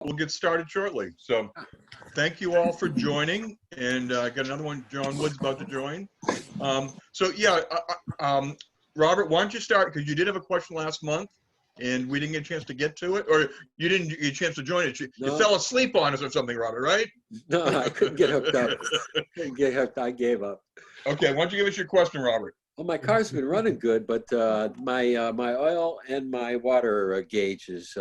we'll get started shortly. So thank you all for joining. And I got another one, John Wood's about to join. Robert, why don't you start? Because you did have a question last month and we didn't get a chance to get to it, or you didn't get a chance to join it. You fell asleep on us or something, Robert, right? No, I couldn't get hooked up. I gave up. Okay, why don't you give us your question, Robert? Well, my car's been running good, but my oil and my water gauge is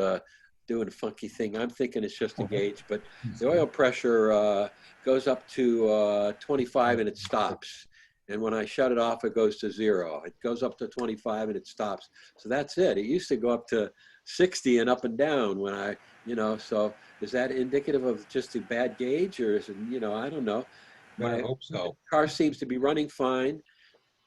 doing a funky thing. I'm thinking it's just a gauge, but the oil pressure goes up to 25 and it stops. And when I shut it off, it goes to 0. It goes up to 25 and it stops. So that's it. It used to go up to 60 and up and down when I, so is that indicative of just a bad gauge, or is it, I don't know. I hope so. Car seems to be running fine.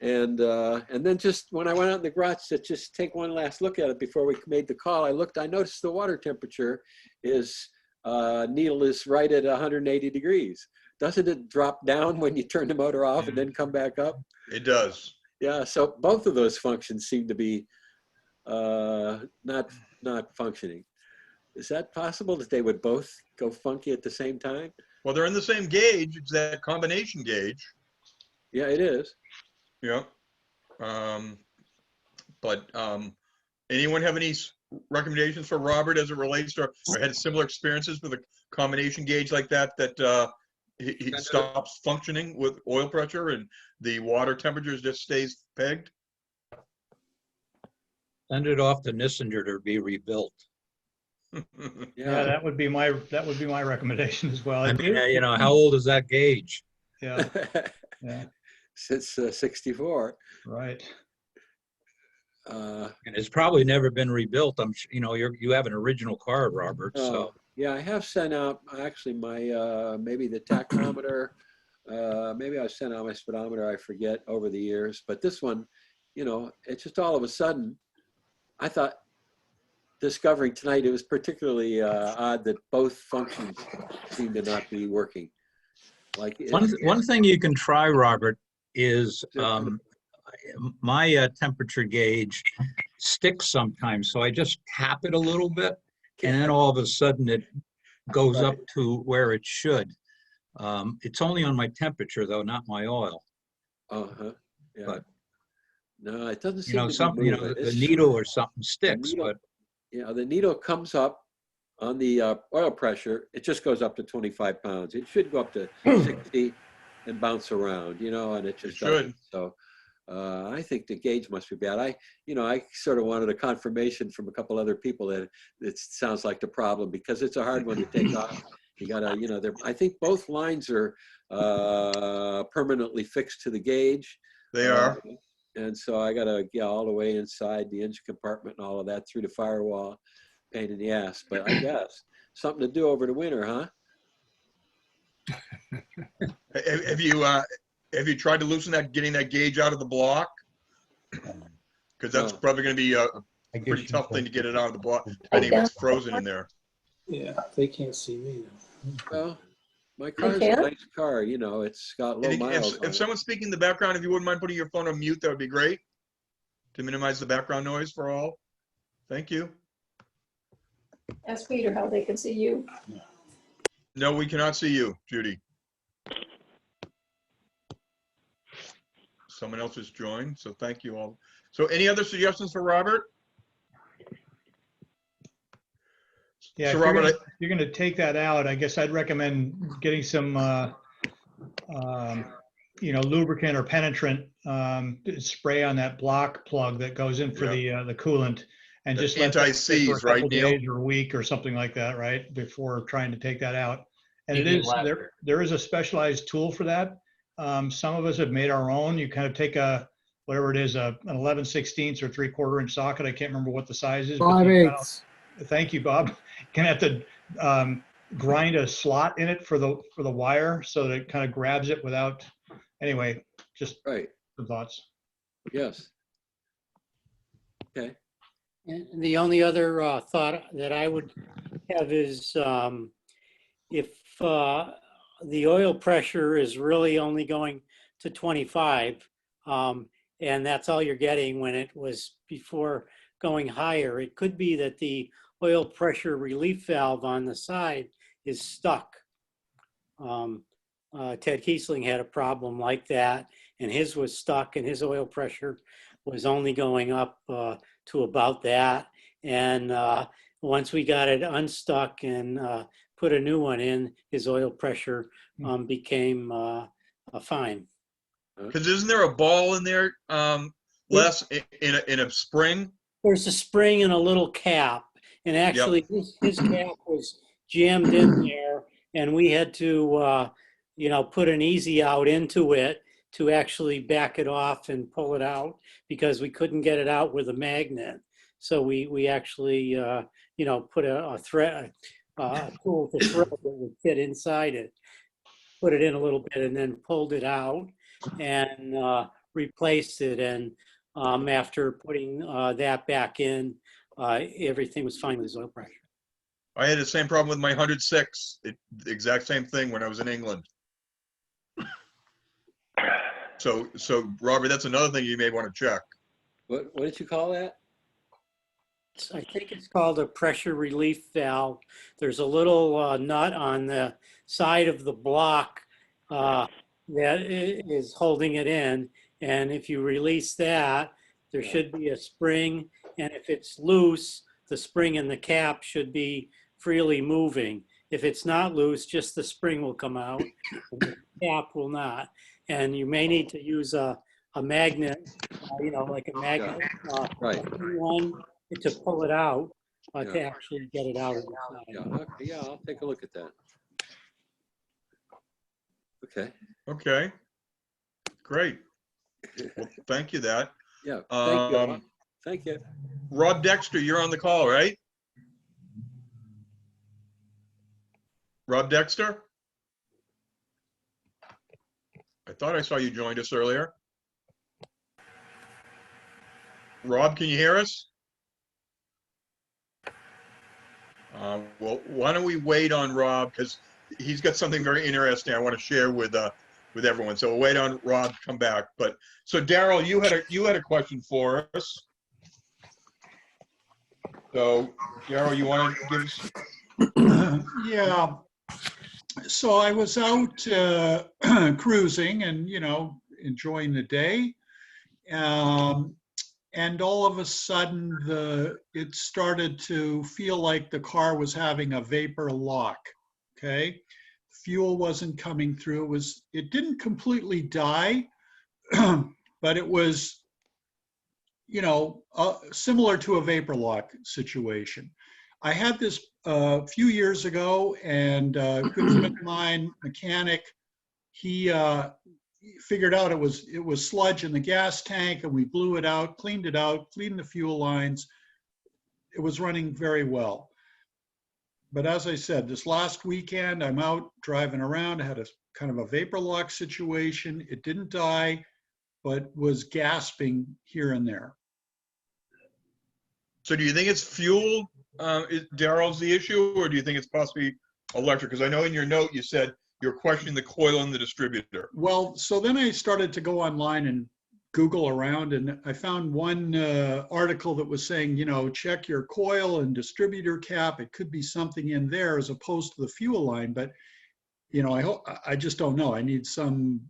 And then just when I went out in the garage to just take one last look at it before we made the call, I noticed the water temperature is, needle is right at 180 degrees. Doesn't it drop down when you turn the motor off and then come back up? It does. Yeah, so both of those functions seem to be not functioning. Is that possible that they would both go funky at the same time? Well, they're in the same gauge. It's that combination gauge. Yeah, it is. Yeah. Anyone have any recommendations for Robert as it relates to, or had similar experiences with a combination gauge like that, he stops functioning with oil pressure and the water temperature just stays pegged? Send it off to Nissinger to be rebuilt. Yeah, that would be my recommendation as well. I mean, how old is that gauge? Yeah. Yeah. Since 64. Right. And it's probably never been rebuilt. You have an original car, Robert. So yeah, I have sent out actually my maybe the tachometer. Maybe I've sent out my speedometer. I forget over the years, but this one, it's just all of a sudden. I thought discovering tonight it was particularly odd that both functions seem to not be working. Like one thing you can try, Robert, is my temperature gauge sticks sometimes, so I just tap it a little bit, and then all of a sudden it goes up to where it should. It's only on my temperature though, not my oil. Yeah. But no, it doesn't seem the needle or something sticks, but the needle comes up on the oil pressure. It just goes up to 25 pounds. It should go up to 60 and bounce around, and it just doesn't. So I think the gauge must be bad. I sort of wanted a confirmation from a couple other people that it sounds like the problem, because it's a hard one to take off. You gotta, I think both lines are permanently fixed to the gauge. They are. And so I gotta get all the way inside the engine compartment and all of that through the firewall. Pain in the ass, but I guess something to do over the winter, huh? Have you tried to loosen getting that gauge out of the block? Because that's probably going to be a pretty tough thing to get it out of the block. I think it's frozen in there. Yeah, they can't see me. Well, my car's a nice car. It's got low miles. If someone's speaking in the background, if you wouldn't mind putting your phone on mute, that would be great to minimize the background noise for all. Thank you. Ask Peter how they can see you. No, we cannot see you, Judy. Someone else has joined, so thank you all. So any other suggestions for Robert? Yeah, so if Robert, you're going to take that out, I guess I'd recommend getting some, lubricant or penetrant spray on that block plug that goes in for the coolant, and just let that sit for a couple days or a week or something like that, right, before trying to take that out. And it is there is a specialized tool for that. Some of us have made our own. You kind of take whatever it is, an 11/16 or 3/4 inch socket. I can't remember what the size is. 5/8. Thank you, Bob. You can have to grind a slot in it for the wire so that it kind of grabs it without. Anyway, just some thoughts. Yes. Okay. And the only other thought that I would have is if the oil pressure is really only going to 25, and that's all you're getting when it was before going higher, it could be that the oil pressure relief valve on the side is stuck. Ted Kiesling had a problem like that, and his was stuck, and his oil pressure was only going up to about that. And once we got it unstuck and put a new one in, his oil pressure became fine. Because isn't there a ball in there, Les, in a spring? There's a spring and a little cap, and actually his cap was jammed in there, and we had to, you know, put an easy out into it to actually back it off and pull it out because we couldn't get it out with a magnet. So we actually, you know, put a thread, tool to thread that would fit inside it, put it in a little bit, and then pulled it out and replaced it. And after putting that back in, everything was fine with his oil pressure. I had the same problem with my 106. The exact same thing when I was in England. So Robert, that's another thing you may want to check. What did you call that? I think it's called a pressure relief valve. There's a little nut on the side of the block that is holding it in. And if you release that, there should be a spring. And if it's loose, the spring and the cap should be freely moving. If it's not loose, just the spring will come out, and the cap will not. And you may need to use a magnet, you know, like a magnet, Right. one to pull it out, to actually get it out of the side. Yeah, I'll take a look at that. Okay. Okay. Great. Well, thank you that. Yeah, thank you. Thank you. Rob Dexter, you're on the call, right? Rob Dexter? I thought I saw you joined us earlier. Rob, can you hear us? Well, why don't we wait on Rob, because he's got something very interesting I want to share with everyone. So we'll wait on Rob to come back. But so Daryl, you had a question for us. So Daryl, you want to give us? Yeah. So I was out cruising and, you know, enjoying the day. And all of a sudden, it started to feel like the car was having a vapor lock, okay? Fuel wasn't coming through. It didn't completely die, but it was, you know, similar to a vapor lock situation. I had this a few years ago, and a good friend of mine, mechanic, he figured out it was sludge in the gas tank, and we blew it out, cleaned the fuel lines. It was running very well. But as I said, this last weekend, I'm out driving around. I had a kind of a vapor lock situation. It didn't die, but was gasping here and there. So do you think it's fuel, Daryl's the issue, or do you think it's possibly electric? Because I know in your note you said you're questioning the coil in the distributor. Well, so then I started to go online and Google around, and I found one article that was saying, you know, check your coil and distributor cap. It could be something in there as opposed to the fuel line. But, you know, I just don't know. I need some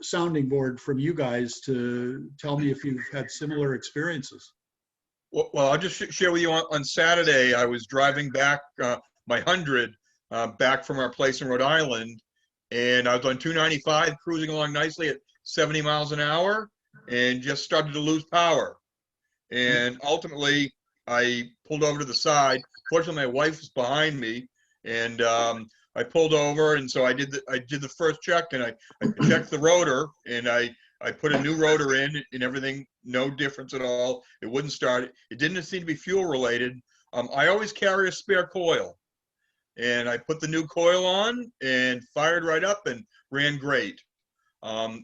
sounding board from you guys to tell me if you've had similar experiences. Well, I'll just share with you on Saturday, I was driving back my 100 back from our place in Rhode Island, and I was on 295 cruising along nicely at 70 miles an hour and just started to lose power. And ultimately, I pulled over to the side. Fortunately, my wife was behind me, and I pulled over, and so I did the first check, and I checked the rotor, and I put a new rotor in, and everything, no difference at all. It wouldn't start. It didn't seem to be fuel related. I always carry a spare coil, and I put the new coil on and fired right up and ran great.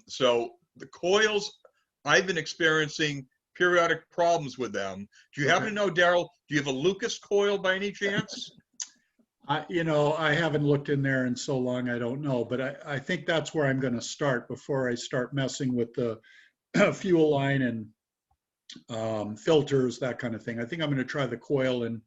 So the coils, I've been experiencing periodic problems with them. Do you happen to know, Daryl, do you have a Lucas coil by any chance? You know, I haven't looked in there in so long, I don't know, but I think that's where I'm going to start before I start messing with the fuel line and filters, that kind of thing. I think I'm going to try the coil and,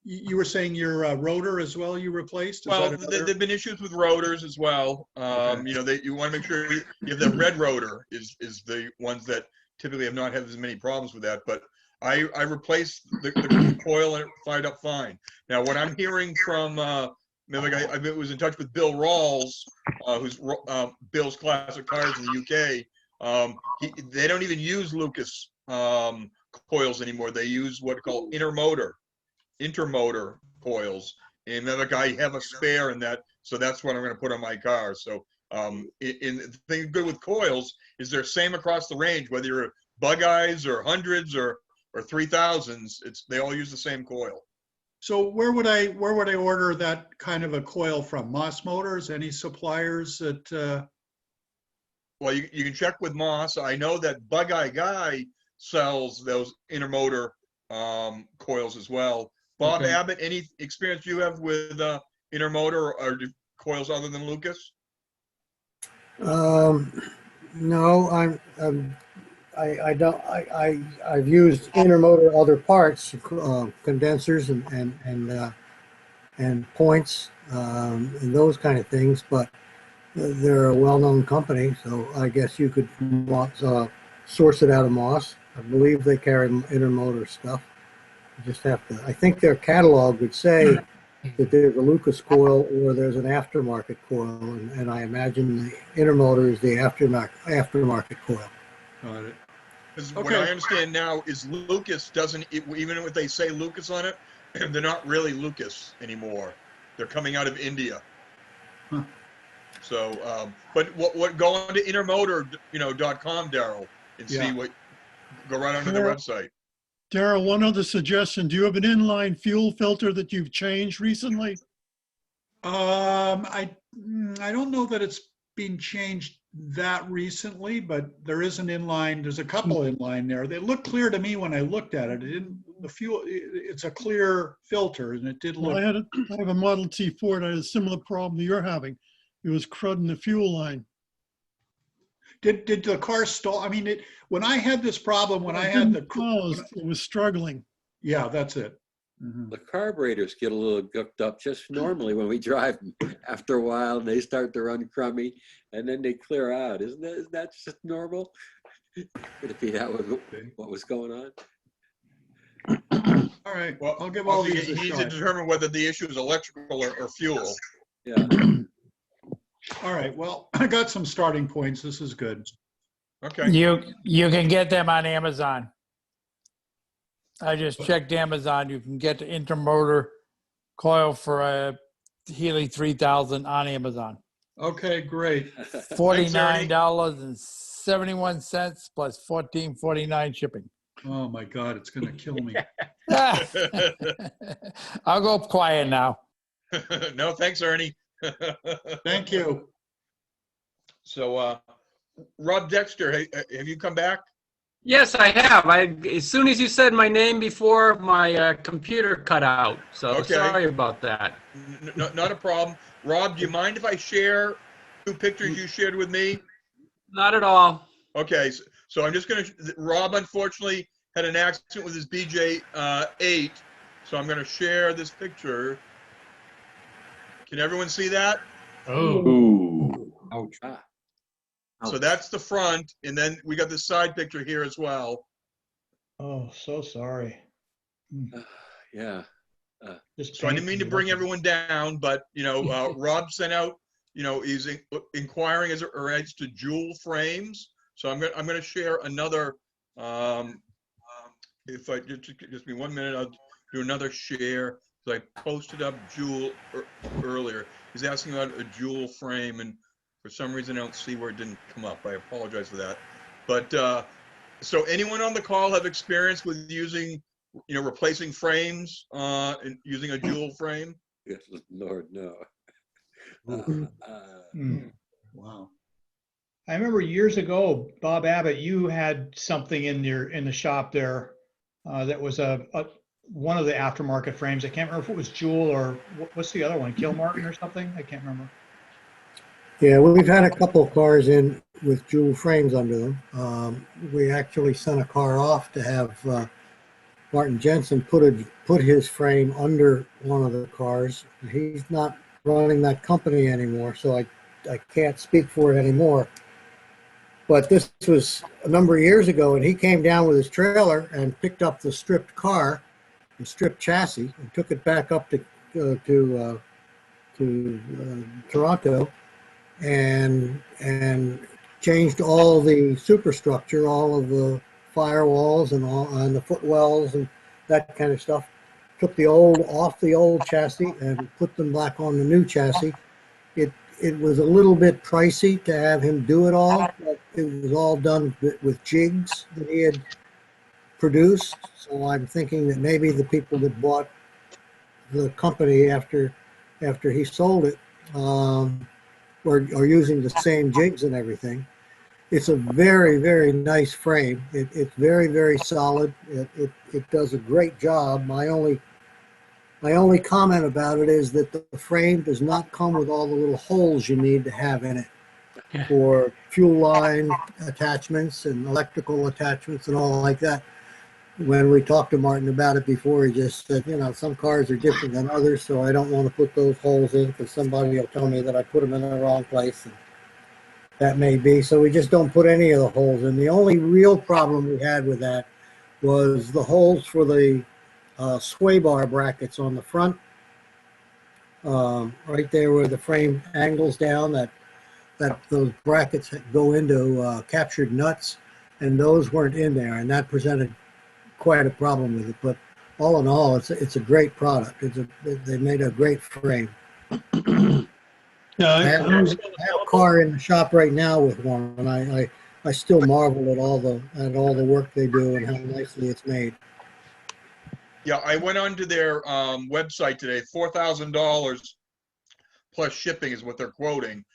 you were saying your rotor as well you replaced? Is Well, that another- there've been issues with rotors as well. Okay. You know, you want to make sure you have the red rotor is the ones that typically have not had as many problems with that. But I replaced the coil and it fired up fine. Now, what I'm hearing from like I was in touch with Bill Rawls, who's Bill's Classic Cars in the UK. They don't even use Lucas coils anymore. They use what are called intermotor coils. And then I have a spare in that, so that's what I'm going to put on my car. So, the thing good with coils is they're same across the range, whether you're bug eyes or hundreds or 3000s. They all use the same coil. So where would I order that kind of a coil from? Moss Motors? Any suppliers that? Well, you can check with Moss. I know that Bug Eye Guy sells those intermotor coils as well. Bob Okay. Abbott, any experience you have with intermotor or coils other than Lucas? No, I've used intermotor other parts, condensers and points, and those kind of things, but they're a well-known company, so I guess you could source it out of Moss. I believe they carry intermotor stuff. You just have to, I think their catalog would say that there's a Lucas coil or there's an aftermarket coil, and I imagine the intermotor is the aftermarket coil. Got it. Because Okay. what I understand now is Lucas doesn't, even if they say Lucas on it, they're not really Lucas anymore. They're coming out of India. Huh. So, but what go on to intermotor.com, Daryl, and see Yeah. go right onto their Sure. website. Daryl, one other suggestion. Do you have an inline fuel filter that you've changed recently? I don't know that it's been changed that recently, but there is an inline. There's a couple inline there. They look clear to me when I looked at it. It didn't. The fuel. It's a clear filter, and it did Well, look. I have a Model T Ford. I had a similar problem you're having. It was crudding the fuel line. Did the car stall? I mean, when I had this problem, when I It had didn't stall, it was struggling. yeah, that's it. Mhm. The carburetors get a little gucked up just normally when we drive them. After a while, they start to run crummy, and then they clear out. Isn't that just normal? Could it be that was what was going on? All right. Well, I'll give all also, these he a needs to shot. determine whether the issue is electrical or fuel. Yeah. All right. Well, I got some starting points. This is good. Okay. You can get them on Amazon. I just checked Amazon. You can get the intermotor coil for a Healy 3000 on Amazon. Okay, great. $49.71 plus $14.49 shipping. Oh my God, it's going to kill me. I'll go quiet now. No, thanks, Ernie. Thank you. So, Rob Dexter, have you come back? Yes, I have. As soon as you said my name before, my computer cut out. So Okay. sorry about that. Not a problem. Rob, do you mind if I share 2 pictures you shared with me? Not at all. Okay, so I'm just going to, Rob unfortunately had an accident with his BJ8, so I'm going to share this picture. Can everyone see that? Oh, ouch. Ah, So that's the front, and then we got the side picture here as well. Oh, so sorry. yeah. Just So I didn't mean to painful bring looking. everyone down, but, Rob sent out, he's inquiring as it relates to Jule Frames. So I'm going to share another, if I just give me 1 minute, I'll do another share. So I posted up Jule earlier. He's asking about a Jule frame, and for some reason I don't see where it didn't come up. I apologize for that. But so anyone on the call have experience with using, replacing frames and using a Jule frame? Yes, Lord, no. Wow. I remember years ago, Bob Abbott, you had something in the shop there that was one of the aftermarket frames. I can't remember if it was Jule or what's the other one, Kilmartin or something? I can't remember. Yeah, we've had a couple of cars in with Jule frames under them. We actually sent a car off to have Martin Jensen put his frame under one of the cars. He's not running that company anymore, so I can't speak for it anymore. But this was a number of years ago, and he came down with his trailer and picked up the stripped car, the stripped chassis, and took it back up to Toronto, and changed all the superstructure, all of the firewalls and the footwells and that kind of stuff. Took the old off the old chassis and put them back on the new chassis. It was a little bit pricey to have him do it all, but it was all done with jigs that he had produced. So I'm thinking that maybe the people that bought the company after he sold it are using the same jigs and everything. It's a very, very nice frame. It's very, very solid. It does a great job. My only comment about it is that the frame does not come with all the little holes you need to have in it for fuel line attachments and electrical attachments and all like that. When we talked to Martin about it before, he just said, some cars are different than others, so I don't want to put those holes in because somebody will tell me that I put them in the wrong place. And that may be. So we just don't put any of the holes in. The only real problem we had with that was the holes for the sway bar brackets on the front, right there where the frame angles down, that those brackets go into captured nuts, and those weren't in there, and that presented quite a problem with it. But all in all, it's a great product. They made a great frame. Yeah, I have a car in the shop right now with one, and I still marvel at all the work they do and how nicely it's made. Yeah, I went onto their website today. $4,000 plus shipping is what they're quoting.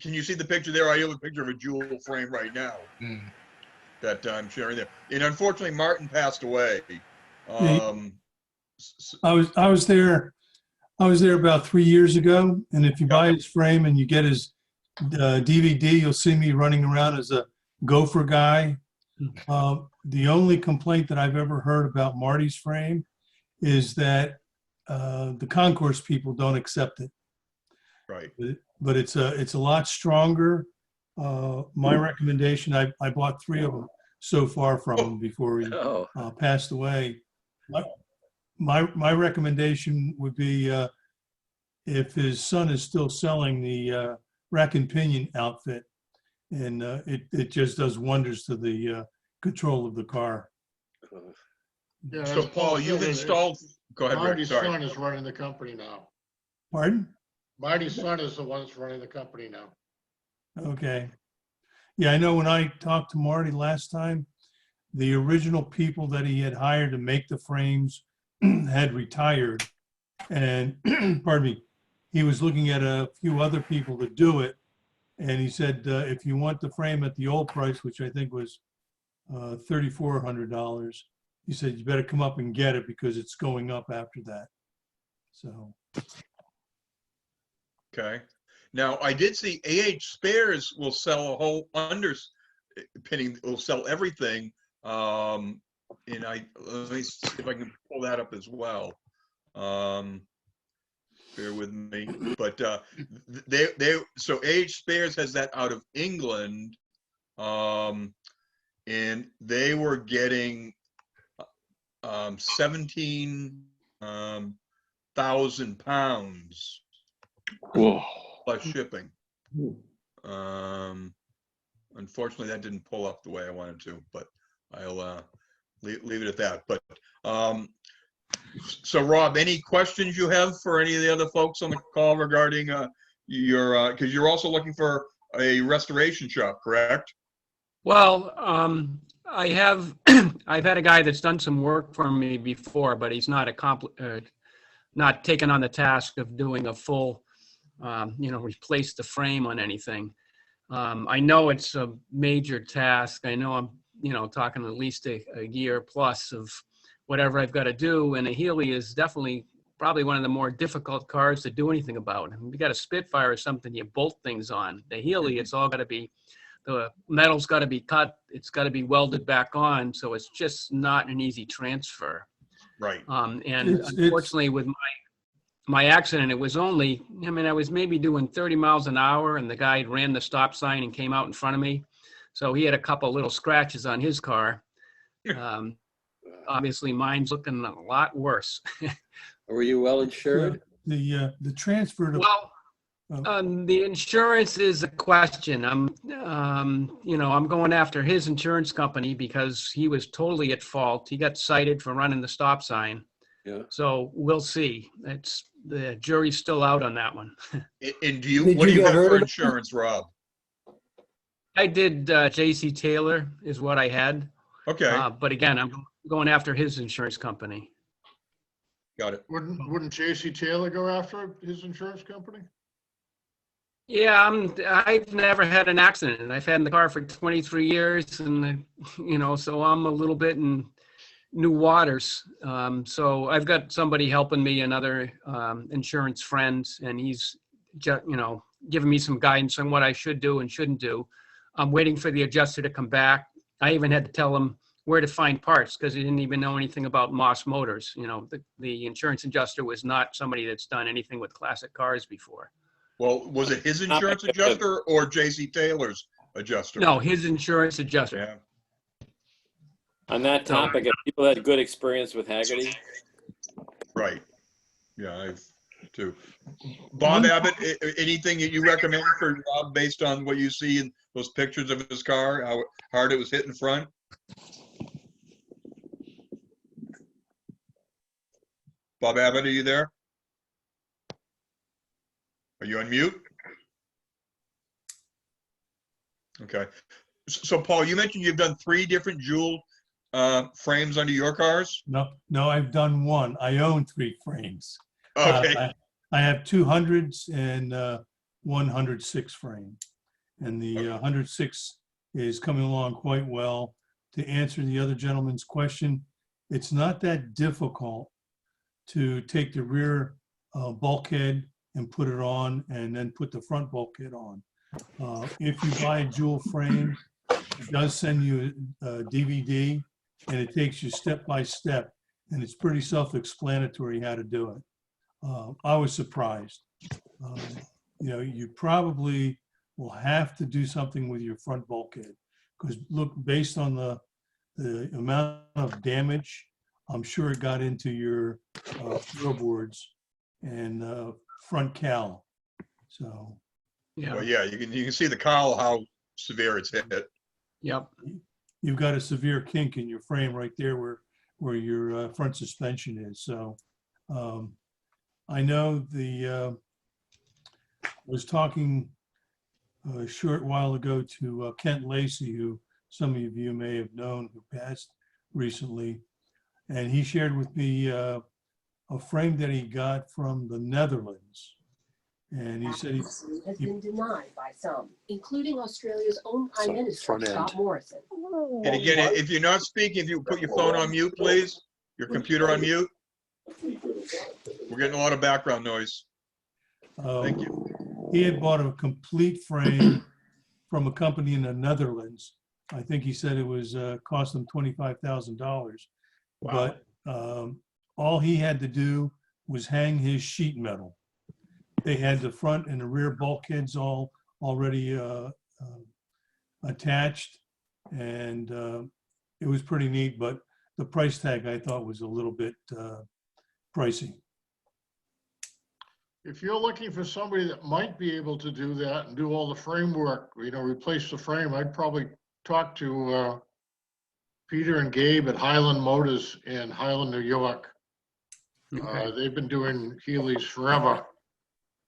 Can you see the picture there? I have a picture of a Jule frame right now that I'm sharing there. And unfortunately, Martin passed away. I was there about 3 years ago, and if you buy his frame and you get his DVD, you'll see me running around as a gopher guy. The only complaint that I've ever heard about Marty's frame is that the concourse people don't accept it. Right. But it's a lot stronger. My recommendation, I bought 3 of them so far from him before he passed away. My recommendation would be if his son is still selling the rack and pinion outfit, and it just does wonders to the control of the car. Yeah, so Paul, you've installed. Go ahead, Rick. Marty's Sorry. son is running the company now. Pardon? Marty's son is the one that's running the company now. Okay. Yeah, I know when I talked to Marty last time, the original people that he had hired to make the frames had retired. And, pardon me, he was looking at a few other people to do it. And he said, if you want the frame at the old price, which I think was $3,400, he said, you better come up and get it because it's going up after that. So. Okay. Now, I did see Spares will sell a whole underpinning, will sell everything. And let me see if I can pull that up as well. Bear with me. But so Spares has that out of England. And they were getting 17,000 pounds. Whoa. Plus shipping. Unfortunately, that didn't pull up the way I wanted to, but I'll leave it at that. But so Rob, any questions you have for any of the other folks on the call regarding your, because you're also looking for a restoration shop, correct? Well, I've had a guy that's done some work for me before, but he's not not taken on the task of doing a full, replace the frame on anything. I know it's a major task. I know I'm, talking at least a year plus of whatever I've got to do. And a Healey is definitely probably one of the more difficult cars to do anything about. If you got a Spitfire or something, you bolt things on. The Healey, it's all got to be, the metal's got to be cut. It's got to be welded back on. So it's just not an easy transfer. Right. And It's- unfortunately, with my accident, it was only, I mean, I was maybe doing 30 miles an hour, and the guy ran the stop sign and came out in front of me. So he had a couple little scratches on his car. Obviously, mine's looking a lot worse. Were you well insured? The transfer to. Well, the insurance is a question. I'm going after his insurance company because he was totally at fault. He got cited for running the stop sign. Yeah. So we'll see. The jury's still out on that one. And Did what do you you get have hurt for of it? insurance, Rob? I did J.C. Taylor is what I had. Okay, But again, I'm going after his insurance company. got it. Wouldn't J.C. Taylor go after his insurance company? Yeah, I've never had an accident, and I've had the car for 23 years, and so I'm a little bit in new waters. So I've got somebody helping me, another insurance friend, and he's just, giving me some guidance on what I should do and shouldn't do. I'm waiting for the adjuster to come back. I even had to tell him where to find parts because he didn't even know anything about Moss Motors. The insurance adjuster was not somebody that's done anything with classic cars before. Well, was it his insurance adjuster or J.C. Taylor's adjuster? No, his insurance adjuster. Yeah, On that topic, have people had good experience with Haggerty? right. Yeah, I've too. Bob Abbott, anything that you recommend for Rob based on what you see in those pictures of his car, how hard it was hit in front? Bob Abbott, are you there? Are you on mute? Okay. So Paul, you mentioned you've done 3 different Jule frames under your cars? No, I've done one. I own 3 frames. Okay. I have 200s and 106 frame. And the 106 is coming along quite well. To answer the other gentleman's question, it's not that difficult to take the rear bulkhead and put it on and then put the front bulkhead on. If you buy a Jule frame, it does send you a DVD and it takes you step by step, and it's pretty self-explanatory how to do it. I was surprised. You probably will have to do something with your front bulkhead because look, based on the amount of damage, I'm sure it got into your floorboards and front cowl. So Yeah. Well, yeah, you can see the cowl, how severe it's hit. Yep. you've got a severe kink in your frame right there where your front suspension is. So I know was talking a short while ago to Kent Lacey, who some of you may have known, who passed recently. And he shared with me a frame that he got from the Netherlands. And he said has been denied by some, including Australia's own Prime Minister, Scott Morrison. And again, if you're not speaking, if you put your phone on mute, please, your computer on mute. We're getting a lot of background noise. Thank you. He had bought a complete frame from a company in the Netherlands. I think he said it was cost him $25,000. Wow. But all he had to do was hang his sheet metal. They had the front and the rear bulkheads all already attached, and it was pretty neat, but the price tag I thought was a little bit pricey. If you're looking for somebody that might be able to do that and do all the framework, replace the frame, I'd probably talk to Peter and Gabe at Highland Motors in Highland, New York. Okay. They've been doing Healey's forever.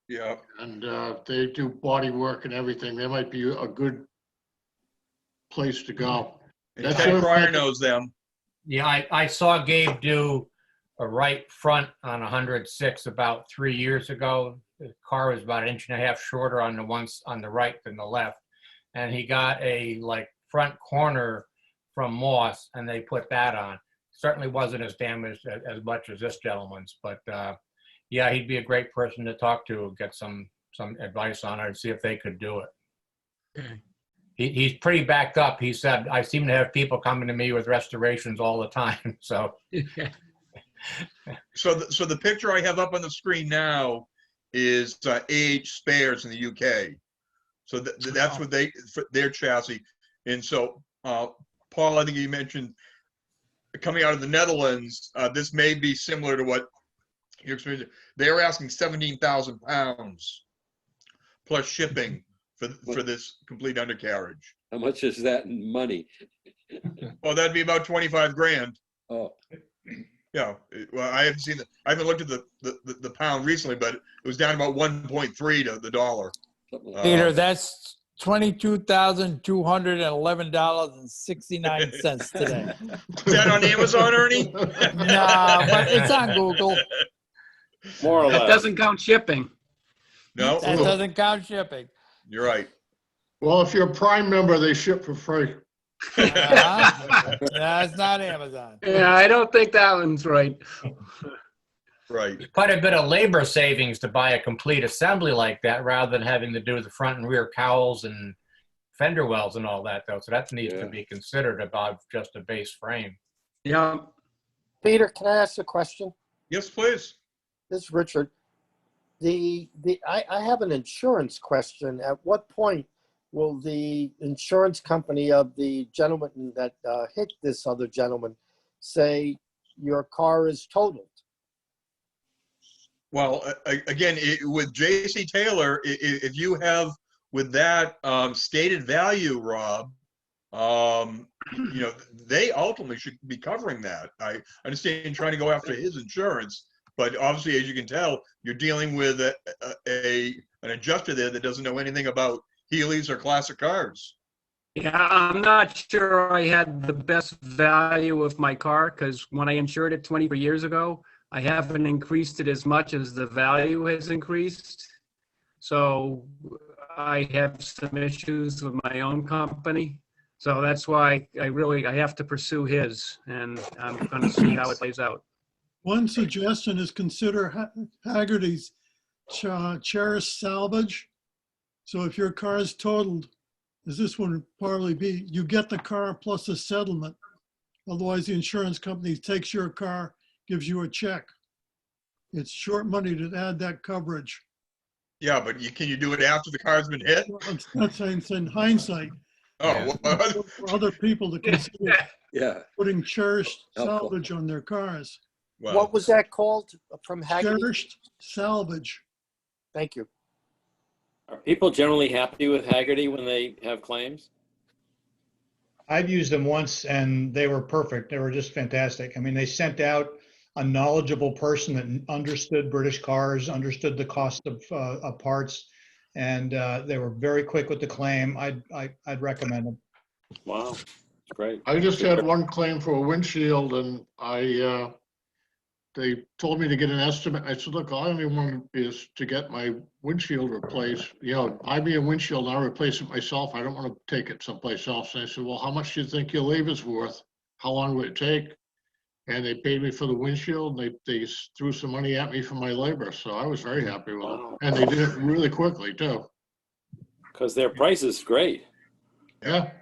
Yeah. And they do body work and everything. They might be a good place to go. And Ted Pryor knows them. Yeah, I saw Gabe do a right front on 106 about 3 years ago. The car was about 1.5 inches shorter on the right than the left. And he got a front corner from Moss and they put that on. Certainly wasn't as damaged as much as this gentleman's, but yeah, he'd be a great person to talk to, get some advice on it and see if they could do it. Okay. He's pretty backed up. He said, I seem to have people coming to me with restorations all the time. So So the picture I have up on the screen now is AH Spares in the UK. So that's what their chassis. And so, Paul, I think you mentioned coming out of the Netherlands, this may be similar to what you're experiencing. They are asking 17,000 pounds plus shipping for this complete undercarriage. How much is that in money? Well, that'd be about 25 grand. Oh. Yeah. Well, I haven't seen I haven't looked at the pound recently, but it was down about 1.3 to the dollar. Peter, that's $22,211.69 today. Is that on Amazon, Ernie? Nah, but it's on Google. More or That less. doesn't count shipping. No. That doesn't count shipping. You're right. Well, if you're a Prime member, they ship for free. That's not Amazon. Yeah, I don't think that one's right. Right. Quite a bit of labor savings to buy a complete assembly like that rather than having to do the front and rear cowls and fender wells and all that, though. So that needs to be considered above just a base frame. Yeah. Peter, can I ask a question? Yes, please. This is Richard. I have an insurance question. At what point will the insurance company of the gentleman that hit this other gentleman say your car is totaled? Well, again, with J.C. Taylor, if you have with that stated value, Rob, they ultimately should be covering that. I understand trying to go after his insurance, but obviously, as you can tell, you're dealing with an adjuster there that doesn't know anything about Healey's or classic cars. Yeah, I'm not sure I had the best value of my car because when I insured it 23 years ago, I haven't increased it as much as the value has increased. So I have some issues with my own company. So that's why I have to pursue his, and I'm going to see how it plays out. One suggestion is consider Haggerty's cherished salvage. So if your car is totaled, as this would probably be, you get the car plus a settlement. Otherwise, the insurance company takes your car, gives you a check. It's short money to add that coverage. Yeah, but can you do it after the car's been hit? Well, that's in hindsight. Oh, well, for other people to consider putting cherished Helpful. salvage on their cars. well, What was that called from Haggerty? Cherished salvage. Thank you. Are people generally happy with Haggerty when they have claims? I've used them once and they were perfect. They were just fantastic. I mean, they sent out a knowledgeable person that understood British cars, understood the cost of parts, and they were very quick with the claim. I'd recommend them. Wow, great. I just had one claim for a windshield, and they told me to get an estimate. I said, look, all I only want is to get my windshield replaced. Buy me a windshield and I'll replace it myself. I don't want to take it someplace else. And I said, well, how much do you think your labor's worth? How long would it take? And they paid me for the windshield. They threw some money at me for my labor. So I was very happy with it. And they did it really quickly too. Because their price is great. Yeah.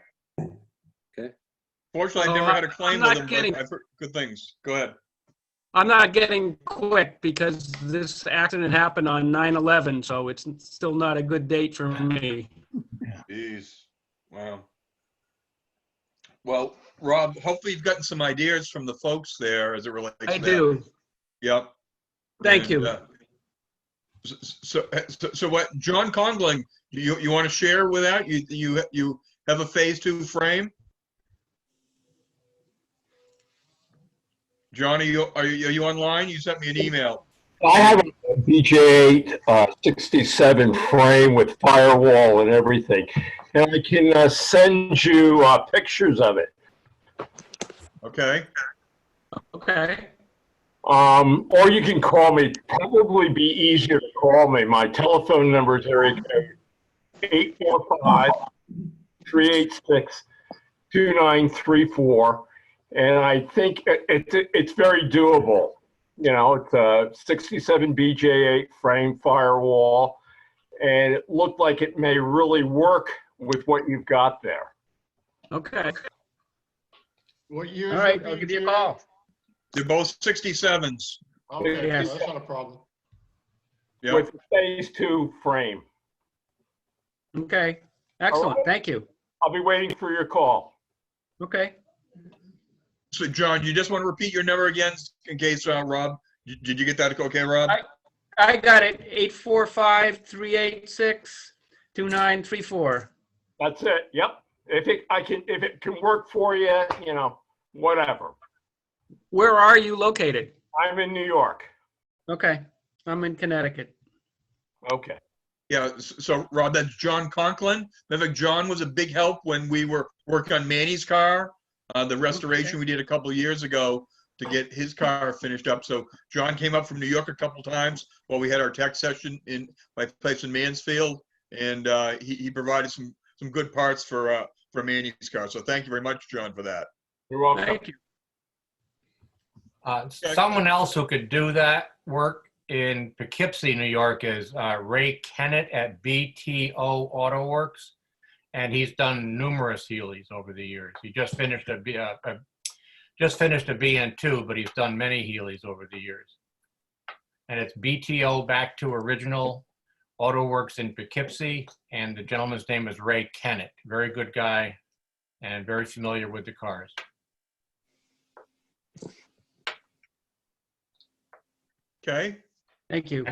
Okay. Fortunately, I never had a claim with them, but I've heard good things. Go ahead. I'm not getting quick because this accident happened on 9/11, so it's still not a good date for me. Jeez. Wow. Well, Rob, hopefully you've gotten some ideas from the folks there as it relates to that. I do. Yep. Thank you. So what, John Congling, you want to share with that? You have a phase 2 frame? John, are you online? You sent me an email. I have a BJ 67 frame with firewall and everything, and I can send you pictures of it. Okay. Okay. Or you can call me. Probably be easier to call me. My telephone number is area code 845-386-2934. And I think it's very doable. It's a 67 BJ8 frame firewall, and it looked like it may really work with what you've got there. Okay. What year? All right, I'll give you a call. They're both 67s. Okay, Yes. that's not a problem. Yeah. With the phase 2 frame. Okay, excellent. right. Thank you. I'll be waiting for your call. Okay. So John, you just want to repeat your number again in case Rob, did you get that okay, Rob? I got it. 845-386-2934. That's it. Yep. If it can work for you, whatever. Where are you located? I'm in New York. Okay, I'm in Connecticut. Okay. Yeah, so Rob, that's John Conklin. Remember, John was a big help when we were working on Manny's car, the restoration we did a couple of years ago to get his car finished up. So John came up from New York a couple times while we had our tech session in my place in Mansfield, and he provided some good parts for Manny's car. So thank you very much, John, for that. You're welcome. Thank you. Someone else who could do that work in Poughkeepsie, New York is Ray Kennett at BTO Auto Works. And he's done numerous Healey's over the years. He just finished a BN2, but he's done many Healey's over the years. And it's BTO Back to Original Auto Works in Poughkeepsie, and the gentleman's name is Ray Kennett. Very good guy and very familiar with the cars. Okay. Thank you.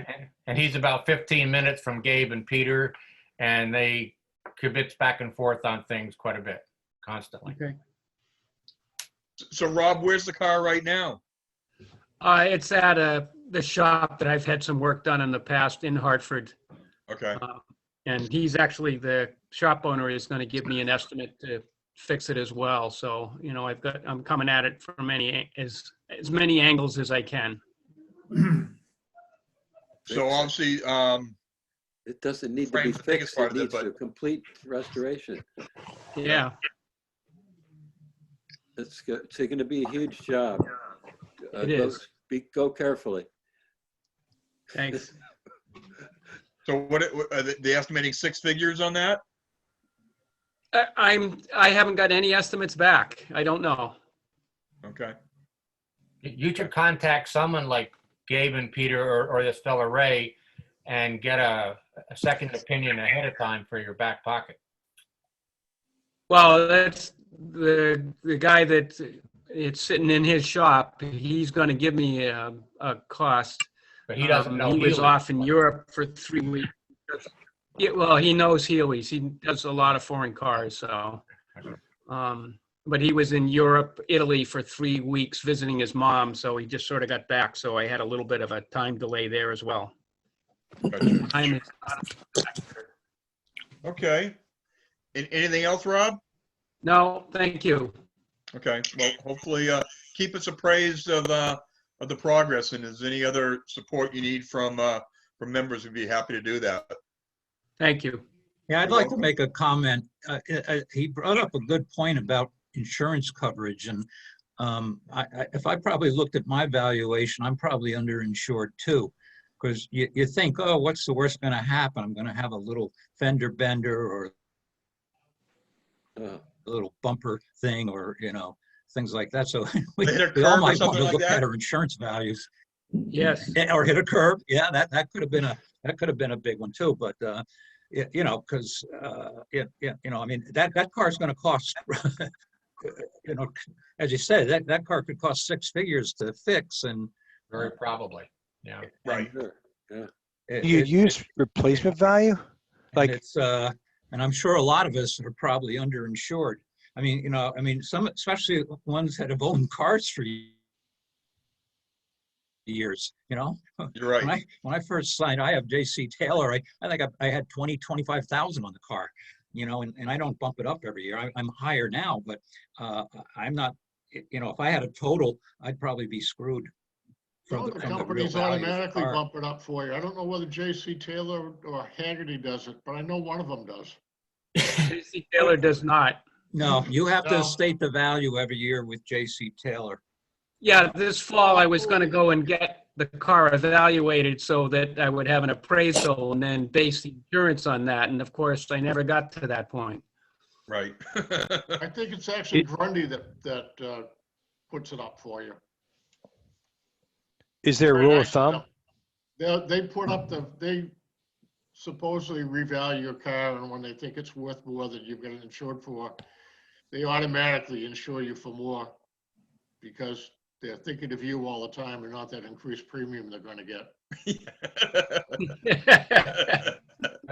And he's about 15 minutes from Gabe and Peter, and they kibitz back and forth on things quite a bit, constantly. Okay. So Rob, where's the car right now? It's at the shop that I've had some work done in the past in Hartford. Okay. And he's actually, the shop owner is going to give me an estimate to fix it as well. So, I'm coming at it from as many angles as I can. So obviously, it doesn't need to be fixed. It needs a complete restoration. Yeah. It's going to be a huge job. It is. Go carefully. Thanks. So what are they estimating 6 figures on that? I haven't got any estimates back. I don't know. Okay. You should contact someone like Gabe and Peter or this fella Ray and get a second opinion ahead of time for your back pocket. Well, that's the guy that it's sitting in his shop. He's going to give me a cost. But he doesn't know He was Healey. off in Europe for 3 weeks. Yeah, well, he knows Healey's. He does a lot of foreign cars. So, but he was in Europe, Italy for 3 weeks visiting his mom. So he just sort of got back. So I had a little bit of a time delay there as well. Gotcha. Time is Okay. Anything else, Rob? No, thank you. Okay. Well, hopefully keep us appraised of the progress, and if there's any other support you need from members, we'd be happy to do that. Thank you. Yeah, I'd like to make a comment. He brought up a good point about insurance coverage, and if I probably looked at my valuation, I'm probably underinsured too, because you think, oh, what's the worst going to happen? I'm going to have a little fender bender or a little bumper thing, or things like that. So we all might want to look at our insurance values. Yes. Or hit a curb. Yeah, that could have been a big one too. But because I mean that car's going to cost. As you said, that car could cost 6 figures to fix, and very probably. Yeah. Right. Yeah. You use replacement value, like it's and I'm sure a lot of us are probably underinsured. I mean, some, especially ones that have owned cars for years, You're right. When I first signed, I have J.C. Taylor. I think I had 25,000 on the car, and I don't bump it up every year. I'm higher now, but I'm not, if I had a total, I'd probably be screwed. The companies automatically bump it up for you. I don't know whether J.C. Taylor or Haggerty does it, but I know one of them does. J.C. Taylor does not. No, you have to state the value every year with J.C. Taylor. Yeah, this fall I was going to go and get the car evaluated so that I would have an appraisal and then base the insurance on that. And of course, I never got to that point. Right. I think it's actually Grundy that puts it up for you. Is there a Very rule of nice thumb? They put up they supposedly revalue your car, and when they think it's worth more than you've got it insured for, they automatically insure you for more because they're thinking of you all the time and not that increased premium they're going to get.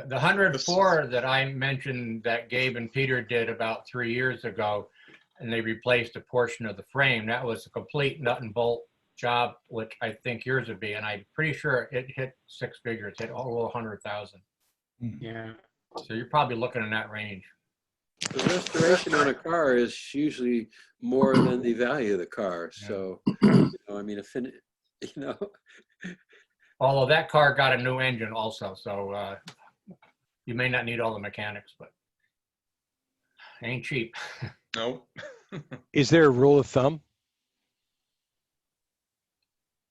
The 104 that I mentioned that Gabe and Peter did about 3 years ago, and they replaced a portion of the frame, that was a complete nut and bolt job, which I think yours would be, and I'm pretty sure it hit six figures, hit over 100,000. Yeah. So you're probably looking in that range. The restoration on a car is usually more than the value of the car. So, I mean, Although that car got a new engine also, so you may not need all the mechanics, but it ain't cheap. No. Is there a rule of thumb?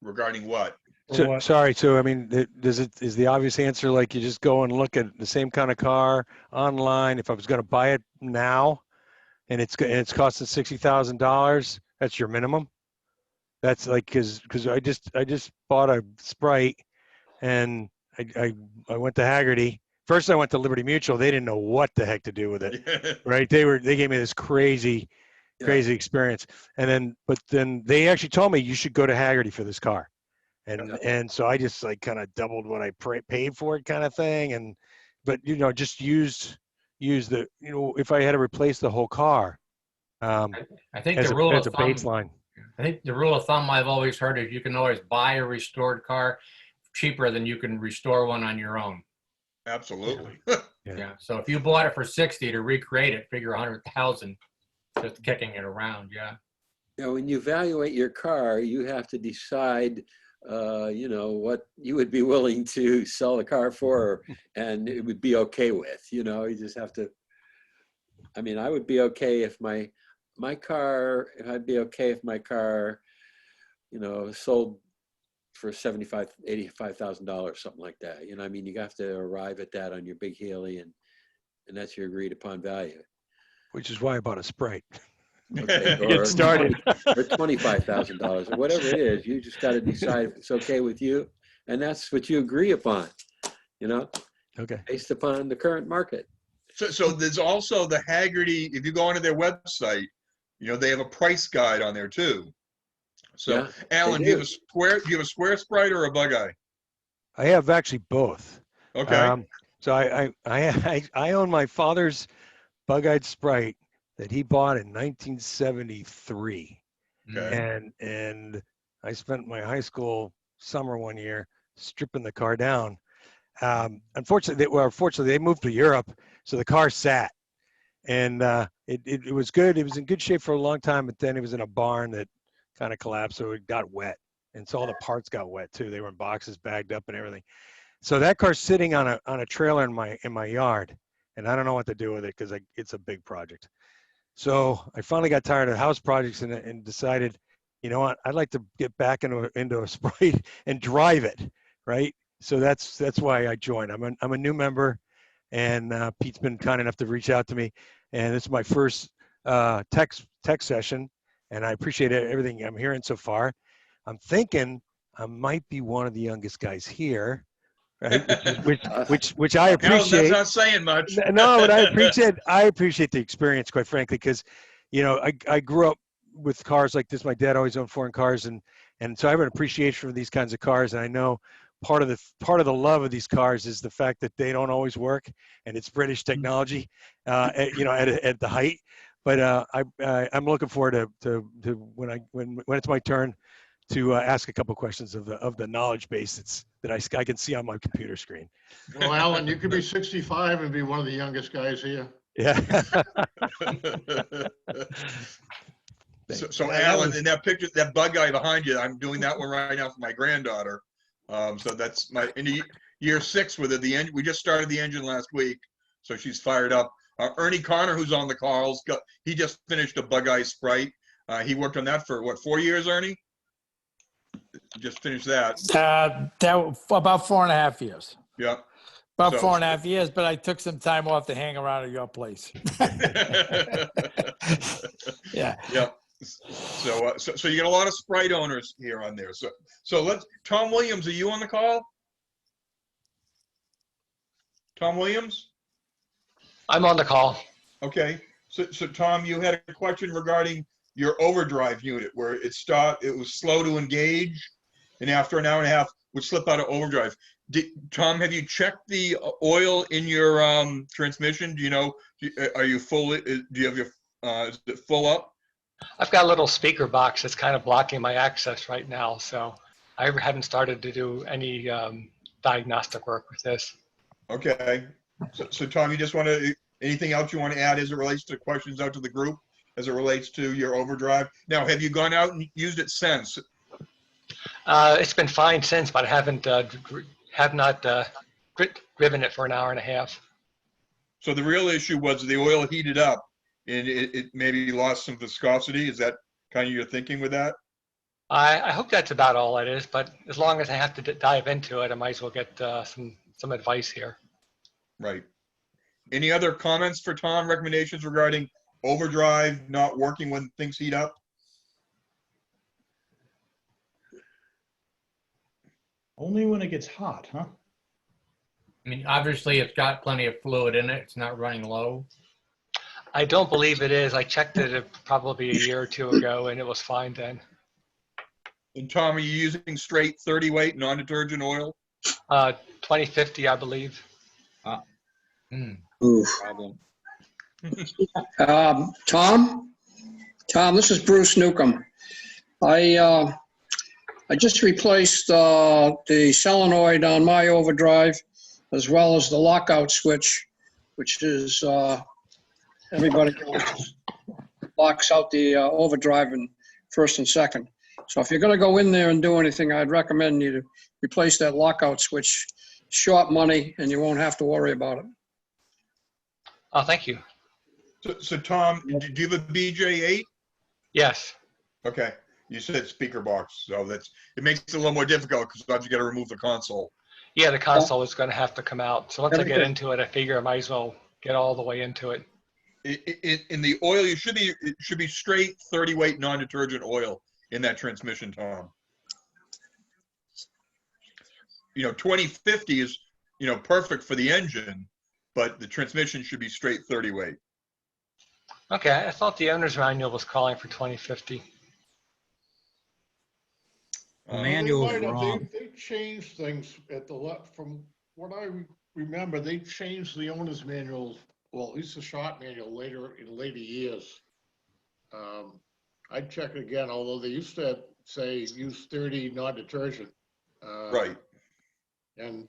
Regarding what? So, sorry. So, I mean, is the obvious answer like you just go and look at the same kind of car online? If I was going to buy it now, and it's costing $60,000, that's your minimum. That's like because I just bought a Sprite, and I went to Haggerty. First, I went to Liberty Mutual. They didn't know what the heck to do with it, right? They gave me this crazy experience, and then they actually told me you should go to Haggerty for this car. And so I just like kind of doubled what I paid for it kind of thing. But just use the, if I had to replace the whole car, I think as the rule a of thumb, baseline. I think the rule of thumb I've always heard is you can always buy a restored car cheaper than you can restore one on your own. Absolutely. Yeah. So if you bought it for 60 to recreate it, figure 100,000 just kicking it around. Yeah. When you evaluate your car, you have to decide what you would be willing to sell the car for and it would be okay with. You just have to, I mean, I would be okay if I'd be okay if my car, sold for $75,000, $85,000, something like that. I mean, you have to arrive at that on your big Healy, and that's your agreed upon value. Which is why I bought a Sprite. Okay, Get started. Or $25,000 or whatever it is. You just got to decide if it's okay with you, and that's what you agree upon. Okay. Based upon the current market. So there's also the Haggerty. If you go onto their website, they have a price guide on there too. So, Yeah, Alan, do you have a square Sprite or a bug eye? I have actually both. Okay. So I own my father's bug-eyed Sprite that he bought in 1973. Okay. And I spent my high school summer one year stripping the car down. Unfortunately, they moved to Europe, so the car sat. And it was good. It was in good shape for a long time, but then it was in a barn that kind of collapsed, so it got wet. And so all the parts got wet too. They were in boxes bagged up and everything. So that car's sitting on a trailer in my yard, and I don't know what to do with it because it's a big project. So I finally got tired of house projects and decided, you know what, I'd like to get back into a Sprite and drive it, right? So that's why I joined. I'm a new member, and Pete's been kind enough to reach out to me, and it's my first tech session, and I appreciate everything I'm hearing so far. I'm thinking I might be one of the youngest guys here, right? Which I appreciate. That's not saying much. No, but I appreciate the experience, quite frankly, because I grew up with cars like this. My dad always owned foreign cars, and so I have an appreciation for these kinds of cars, and I know part of the love of these cars is the fact that they don't always work, and it's British technology, at the height. But I'm looking forward to when it's my turn to ask a couple questions of the knowledge base that I can see on my computer screen. Well, Alan, you could be 65 and be one of the youngest guys here. Yeah. So Alan, in that picture, that bug eye behind you, I'm doing that one right now for my granddaughter. So that's in year 6 with it. We just started the engine last week, so she's fired up. Ernie Connor, who's on the calls, he just finished a bug eye Sprite. He worked on that for 4 years, Ernie? Just finished that. That about 4.5 years. Yeah. About 4.5 years, but I took some time off to hang around at your place. Yeah. Yeah. So you got a lot of Sprite owners here on there. So Tom Williams, are you on the call? Tom Williams? I'm on the call. Okay. So Tom, you had a question regarding your overdrive unit where it was slow to engage, and after an hour and a half would slip out of overdrive. Tom, have you checked the oil in your transmission? Do you know? Are you full? Do you have your? Is it full up? I've got a little speaker box that's kind of blocking my access right now, so I haven't started to do any diagnostic work with this. Okay. So Tom, you just want to, anything else you want to add as it relates to questions out to the group, as it relates to your overdrive? Now, have you gone out and used it since? It's been fine since, but I have not driven it for an hour and a half. So the real issue was the oil heated up and it maybe lost some viscosity. Is that kind of your thinking with that? I hope that's about all it is, but as long as I have to dive into it, I might as well get some advice here. Right. Any other comments for Tom, recommendations regarding overdrive not working when things heat up? Only when it gets hot, huh? I mean, obviously it's got plenty of fluid in it. It's not running low. I don't believe it is. I checked it probably a year or two ago and it was fine then. And Tom, are you using straight 30 weight non-detergent oil? 2050, I believe. Problem. Tom, this is Bruce Newcomb. I just replaced the solenoid on my overdrive, as well as the lockout switch, which is everybody locks out the overdrive in first and second. So if you're going to go in there and do anything, I'd recommend you to replace that lockout switch. Short money, and you won't have to worry about it. Oh, thank you. So Tom, do you have a BJ8? Yes. Okay. You said speaker box, so it makes it a little more difficult because sometimes you got to remove the console. Yeah, the console is going to have to come out. So once I get into it, I figure I might as well get all the way into it. In the oil, it should be straight 30 weight non-detergent oil in that transmission, Tom. 2050 is perfect for the engine, but the transmission should be straight 30 weight. Okay, I thought the owner's manual was calling for 2050. The manual is wrong. They changed things at the left. From what I remember, they changed the owner's manual, well, at least the shop manual in later years. I'd check it again, although they used to say use 30 non-detergent. Right. And,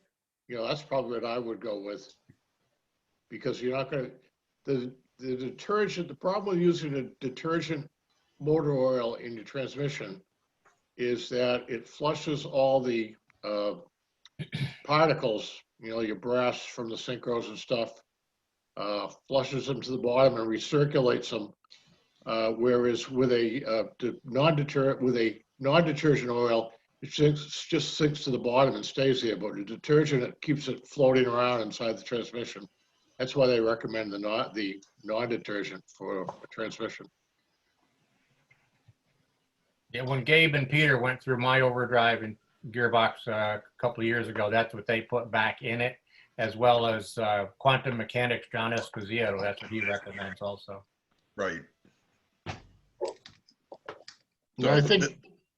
that's probably what I would go with. Because you're not going to, the detergent, the problem with using a detergent motor oil in your transmission is that it flushes all the particles, your brass from the synchros and stuff, flushes them to the bottom and recirculates them. Whereas with a non-detergent oil, it just sinks to the bottom and stays there. But the detergent, it keeps it floating around inside the transmission. That's why they recommend the non-detergent for a transmission. Yeah, when Gabe and Peter went through my overdrive and gearbox a couple of years ago, that's what they put back in it, as well as quantum mechanics, John Esposito. That's what he recommends also. Right. So I think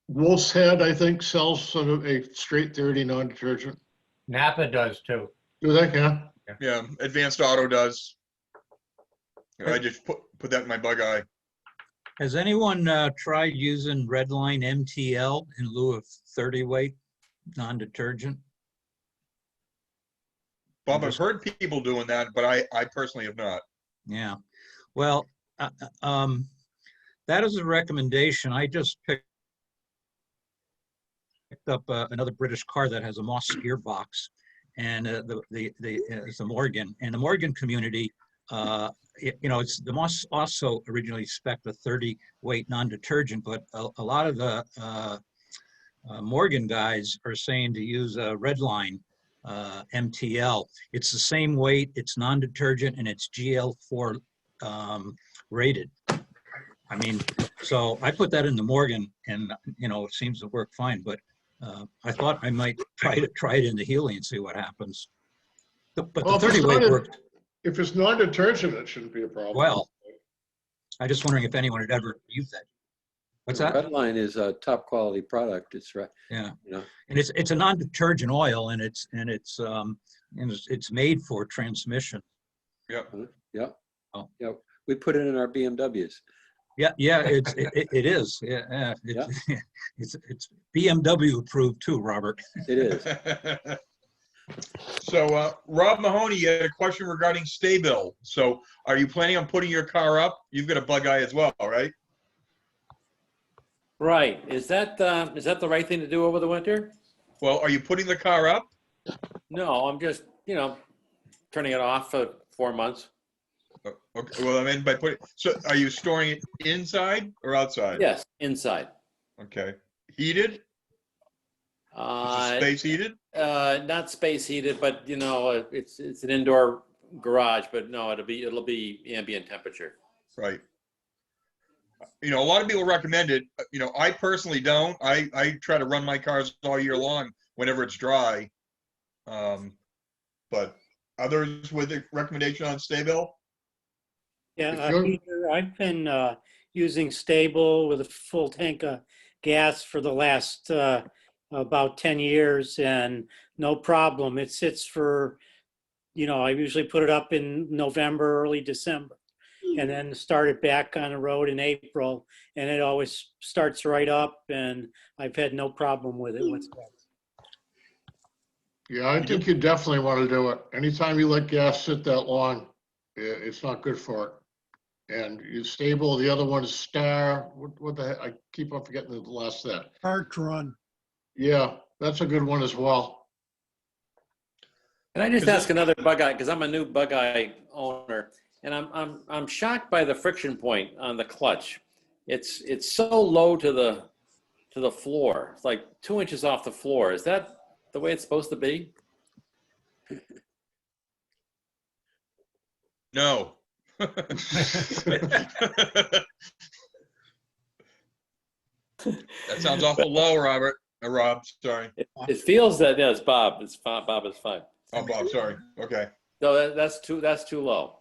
Wolf's Head, sells sort of a straight 30 non-detergent. Napa does too. Do they? Yeah, Advanced Auto does. I just put that in my bug eye. Has anyone tried using Redline MTL in lieu of 30 weight non-detergent? Bob, I've heard people doing that, but I personally have not. Yeah. Well, that is a recommendation. I just picked up another British car that has a Moss gearbox, and it's a Morgan. And the Morgan community, it's the Moss also originally spec'd a 30 weight non-detergent, but a lot of the Morgan guys are saying to use a Redline MTL. It's the same weight, it's non-detergent, and it's GL4 rated. I mean, so I put that in the Morgan and, it seems to work fine, but I thought I might try it in the Healy and see what happens. But Well, the 30 weight worked if it's non-detergent, it shouldn't be a problem. well. I'm just wondering if anyone had ever used that. What's that? Redline is a top quality product. It's right. Yeah. And it's a non-detergent oil, and it's made for transmission. Yep. Yeah. Oh. Yeah. We put it in our BMWs. Yeah. It is. Yeah. It's BMW approved too, Robert. It is. So, Rob Mahoney, you had a question regarding STA-BIL. So, are you planning on putting your car up? You've got a bug eye as well, right? Right. Is that the right thing to do over the winter? Well, are you putting the car up? No, I'm just, turning it off for 4 months. Okay. Well, I mean, so are you storing it inside or outside? Yes, inside. Okay. Heated? Is the space heated? Not space heated, but it's an indoor garage, but no, it'll be ambient temperature. Right. A lot of people recommend it. I personally don't. I try to run my cars all year long whenever it's dry. But others with a recommendation on STA-BIL? Yeah, Peter, I've been using STA-BIL with a full tank of gas for the last about 10 years, and no problem. It sits for, I usually put it up in November, early December, and then start it back on the road in April, and it always starts right up, and I've had no problem with it whatsoever. Yeah, I think you definitely want to do it. Anytime you let gas sit that long, it's not good for it. And you STA-BIL, the other one is Star. What the heck? I keep on forgetting the last that. Artron. Yeah, that's a good one as well. Can I just ask another bug eye, because I'm a new bug eye owner, and I'm shocked by the friction point on the clutch. It's so low to the floor. It's like 2 inches off the floor. Is that the way it's supposed to be? No. That sounds awful low, Robert. Rob, sorry. It feels that, yeah, it's Bob. Bob is fine. Oh, Bob, sorry. Okay. No, that's too low.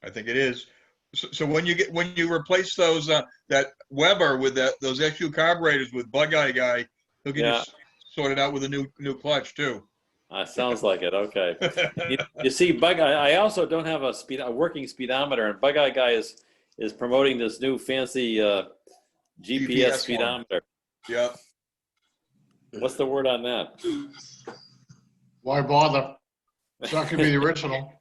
I think it is. So when you replace those that Weber with those SU carburetors with Bug Eye guy, who can just sort it out with a new clutch too. Sounds like it. Okay. You see, Bug Eye. I also don't have a working speedometer, and Bug Eye guy is promoting this new fancy GPS speedometer. Yep. What's the word on that? Why bother? It's not going to be the original.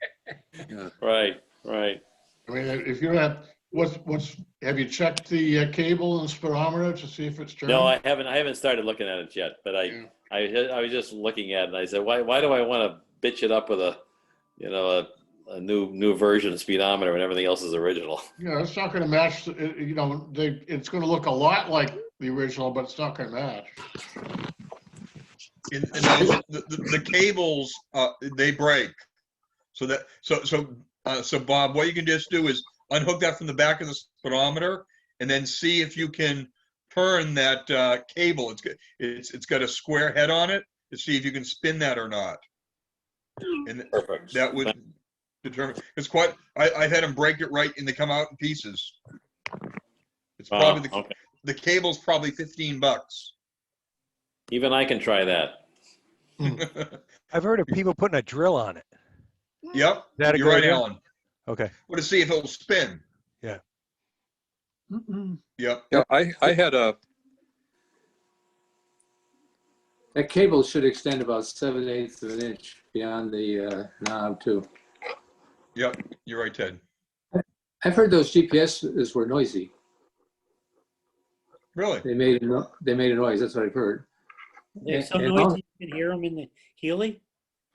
Right. I mean, if you don't have, have you checked the cable and speedometer to see if it's turning? No, I haven't started looking at it yet, but I was just looking at it, and I said, why do I want to bitch it up with a new version speedometer when everything else is original? It's not going to match. It's going to look a lot like the original, but it's not going to match. The cables they break, so Bob, what you can just do is unhook that from the back of the speedometer, and then see if you can turn that cable. It's got a square head on it, to see if you can spin that or not. And perfect. That would determine. It's quite. I've had them break it right, and they come out in pieces. It's probably the cable's probably $15. Even I can try that. I've heard of people putting a drill on it. Yep, you're right, idea? Alan. Okay. Well, to see if it will spin. Yeah. Yep. Yeah, I had that cable should extend about 7/8 of an inch beyond the knob too. Yep, you're right, Ted. I've heard those GPSs were noisy. Really? They made a noise. That's what I've heard. They're so noisy you can hear them in the Healy.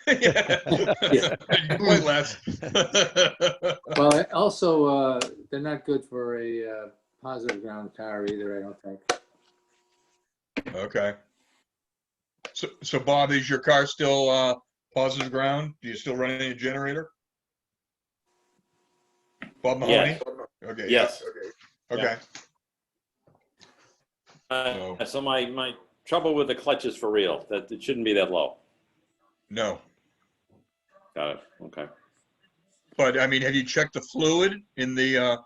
Quite less. Well, also they're not good for a positive ground car either, I don't think. Okay. So Bob, is your car still positive ground? Do you still run any generator? Bob Mahoney? Okay. Yes. Okay. So my trouble with the clutch is for real, that it shouldn't be that low. No. Got it, okay. But I mean, have you checked the fluid in the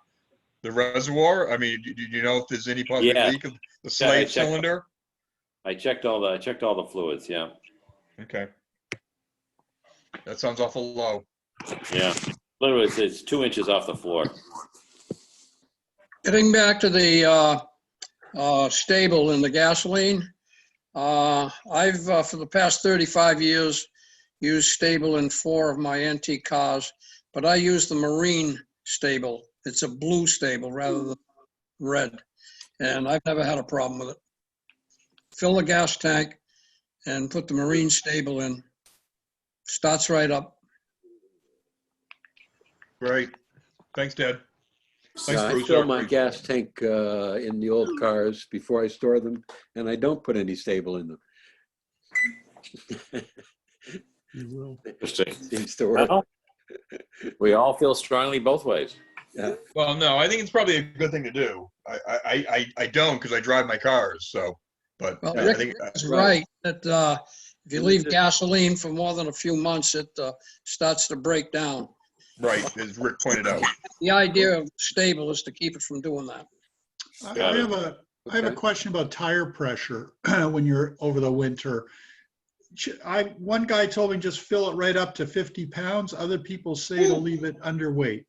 reservoir? I mean, do you know if there's any possible leak of the slave cylinder? I checked all the fluids, yeah. Okay. That sounds awful low. Yeah, literally it's 2 inches off the floor. Getting back to the stable in the gasoline, I've for the past 35 years used stable in 4 of my antique cars, but I use the marine stable. It's a blue stable rather than red, and I've never had a problem with it. Fill the gas tank and put the marine stable in. Starts right up. Great. Thanks, Ted. Thanks, I Bruce. fill my gas tank in the old cars before I store them, and I don't put any stable in them. Interesting. Seems to work. Well, we all feel strongly both ways. Yeah. Well, no, I think it's probably a good thing to do. I don't because I drive my cars. So, but Well, I Rick think is right that if you leave gasoline for more than a few months, it starts to break down. Right, as Rick pointed out. The idea of stable is to keep it from doing that. I have a question about tire pressure when you're over the winter. One guy told me just fill it right up to 50 pounds. Other people say to leave it underweight.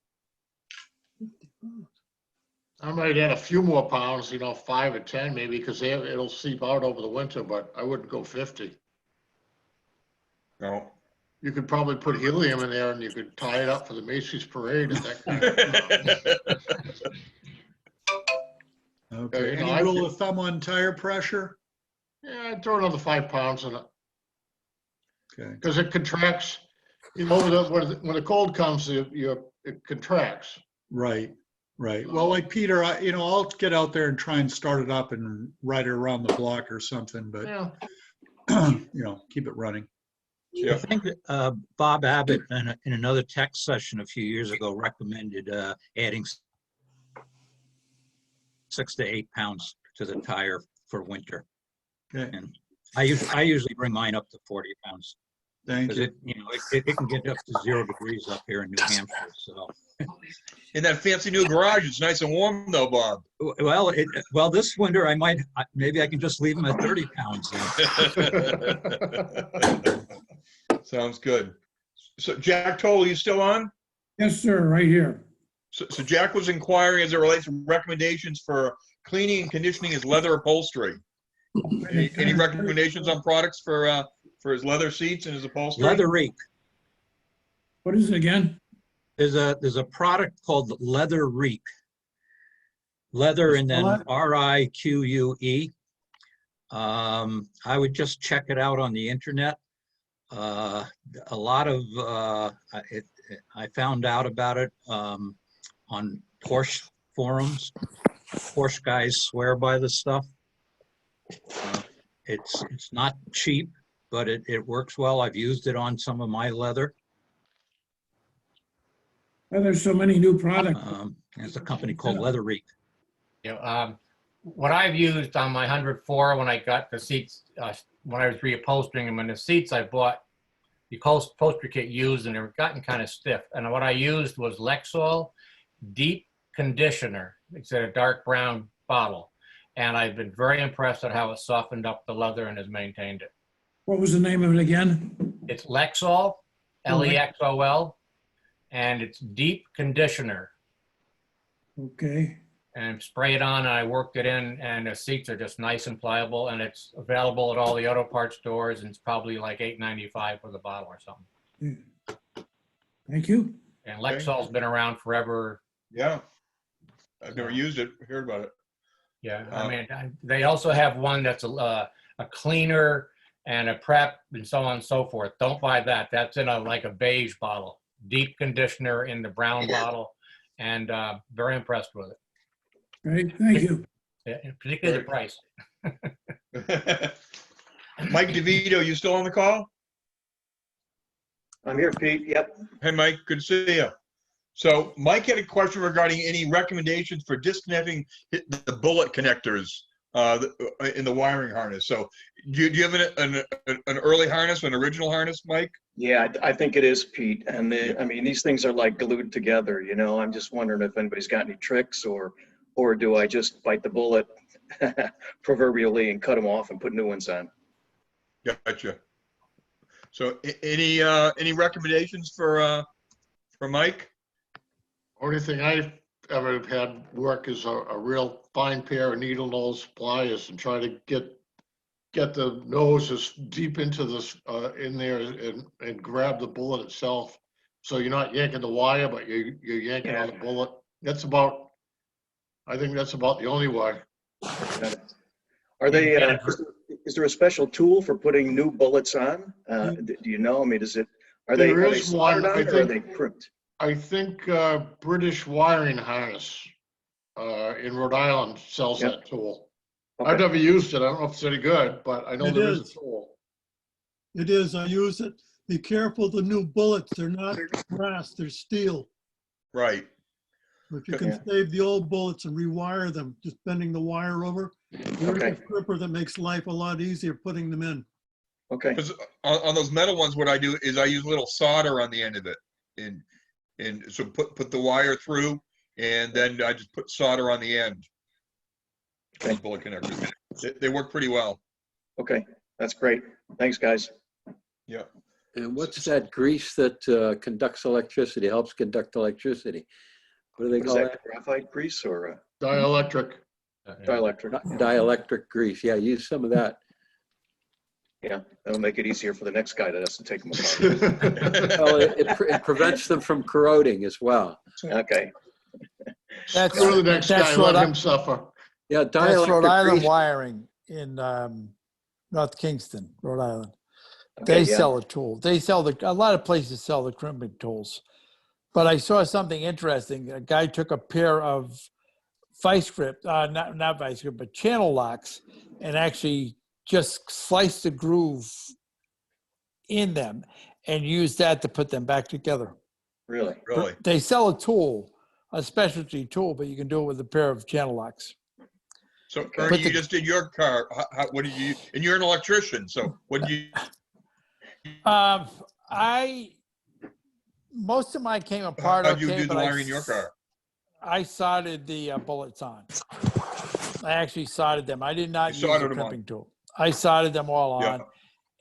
I might add a few more pounds, 5 or 10 maybe, because it'll seep out over the winter, but I wouldn't go 50. No. You could probably put helium in there and you could tie it up for the Macy's parade and that kind of Okay. Any rule of thumb on tire pressure? Yeah, I'd throw another 5 pounds in it. Okay. Because it contracts, when the cold comes, it contracts. Right. Well, like Peter, I'll get out there and try and start it up and ride it around the block or something, but keep it running. Yeah. I think that, Bob Abbott in another tech session a few years ago recommended adding 6 to 8 pounds to the tire for winter. Okay. And I usually bring mine up to 40 pounds. Thank you. It can get up to 0 degrees up here in New Hampshire. So in that fancy new garage, it's nice and warm though, Bob. Well, this winter maybe I can just leave them at 30 pounds. Then. Sounds good. So Jack Toll, are you still on? Yes, sir, right here. So Jack was inquiring as it relates to recommendations for cleaning and conditioning his leather upholstery. Any recommendations on products for his leather seats and his upholstery? Leather Reek. What is it again? There's a product called Leather Reek. Leather and then RIQUE. I would just check it out on the internet. A lot of I found out about it on Porsche forums. Porsche guys swear by the stuff. It's not cheap, but it works well. I've used it on some of my leather. Well, there's so many new products. There's a company called Leather Reek. What I've used on my 104 when I got the seats, when I was reupholstering them, and the seats I bought, the upholstery kit used, and they've gotten kind of stiff. And what I used was Lexol Deep Conditioner. It's in a dark brown bottle. And I've been very impressed at how it softened up the leather and has maintained it. What was the name of it again? It's Lexol, Lexol, and it's Deep Conditioner. Okay. And spray it on, and I worked it in, and the seats are just nice and pliable, and it's available at all the auto parts stores, and it's probably like $8.95 for the bottle or something. Thank you. And Lexol's been around forever. Yeah. I've never used it, heard about it. Yeah, I mean, they also have one that's a cleaner and a prep and so on and so forth. Don't buy that. That's in like a beige bottle. Deep Conditioner in the brown bottle, and very impressed with it. Great, thank you. Yeah, particularly the price. Mike DeVito, you still on the call? I'm here, Pete. Yep. Hey, Mike, good to see you. So Mike had a question regarding any recommendations for disconnecting the bullet connectors in the wiring harness. So do you have an early harness, an original harness, Mike? Yeah, I think it is, Pete. And I mean, these things are like glued together, you know. I'm just wondering if anybody's got any tricks, or do I just bite the bullet proverbially and cut them off and put new ones on? Gotcha. So any recommendations for Mike? Only thing I've ever had work is a real fine pair of needle nose pliers and try to get the nose as deep into this in there and grab the bullet itself. So you're not yanking the wire, but you're yanking on the bullet. I think that's about the only way. Are they? Is there a special tool for putting new bullets on? Do you know? I mean, are they soldered on, or are they crimped? I think British Wiring Harness in Rhode Island sells that tool. Okay. I've never used it. I don't know if it's any good, but I know there is a tool. It is. I use it. Be careful of the new bullets. They're not brass. They're steel. Right. If you can save the old bullets and rewire them, just bending the wire over, there's a stripper that makes life a lot easier putting them in. Okay. Because on those metal ones, what I do is I use a little solder on the end of it, and so put the wire through, and then I just put solder on the end. Those bullet connectors. They work pretty well. Okay, that's great. Thanks, guys. Yeah. And what's that grease that conducts electricity, helps conduct electricity? What do they call that? Graphite grease or dielectric? Dielectric. Dielectric grease. Yeah, use some of that. Yeah, that'll make it easier for the next guy that has to take them apart. Well, it prevents them from corroding as well. Okay. That's Go to the next guy. Let him suffer. Yeah, that's Rhode Island grease. Wiring in North Kingston, Rhode Island. They sell a tool. They sell a lot of places sell the crimping tools. But I saw something interesting. A guy took a pair of vice grip, not vice grip, but channel locks, and actually just sliced the groove in them and used that to put them back together. Really? Really? They sell a tool, a specialty tool, but you can do it with a pair of channel locks. So Ernie, you just did your car. What did you? And you're an electrician, so what did you? Most of mine came apart. How do you do the wiring in your car? I soldered the bullets on. I actually soldered them. I did not use a crimping tool. I soldered them all on.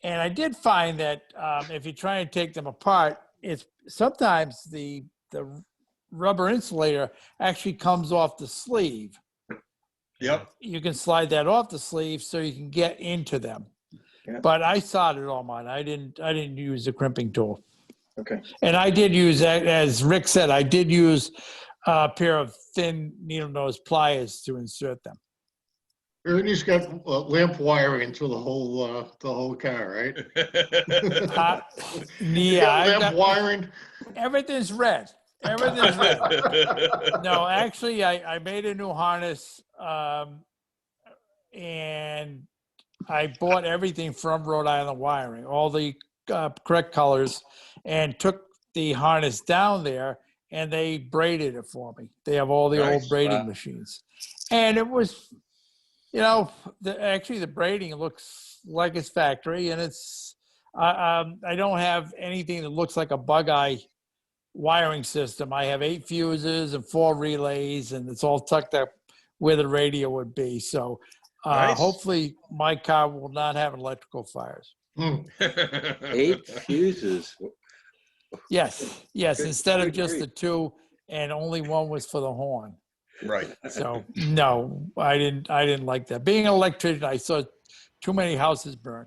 And I did find that if you try and take them apart, it's sometimes the rubber insulator actually comes off the sleeve. Yep. You can slide that off the sleeve so you can get into them. But I soldered all mine. I didn't use a crimping tool. Okay. And I did use, as Rick said, I did use a pair of thin needle nose pliers to insert them. Ernie's got lamp wiring through the whole car, right? Yeah, lamp wiring. Everything's red. Everything's red. No, actually, I made a new harness, and I bought everything from Rhode Island Wiring, all the correct colors, and took the harness down there, and they braided it for me. They have all the old braiding machines, and it was, actually the braiding looks like it's factory, and it's I don't have anything that looks like a bug-eye wiring system. I have 8 fuses and 4 relays, and it's all tucked up where the radio would be. So hopefully my car will not have electrical fires. 8 fuses. Yes. Instead of just the 2, and only 1 was for the horn. Right. So no, I didn't like that. Being an electrician, I saw too many houses burn.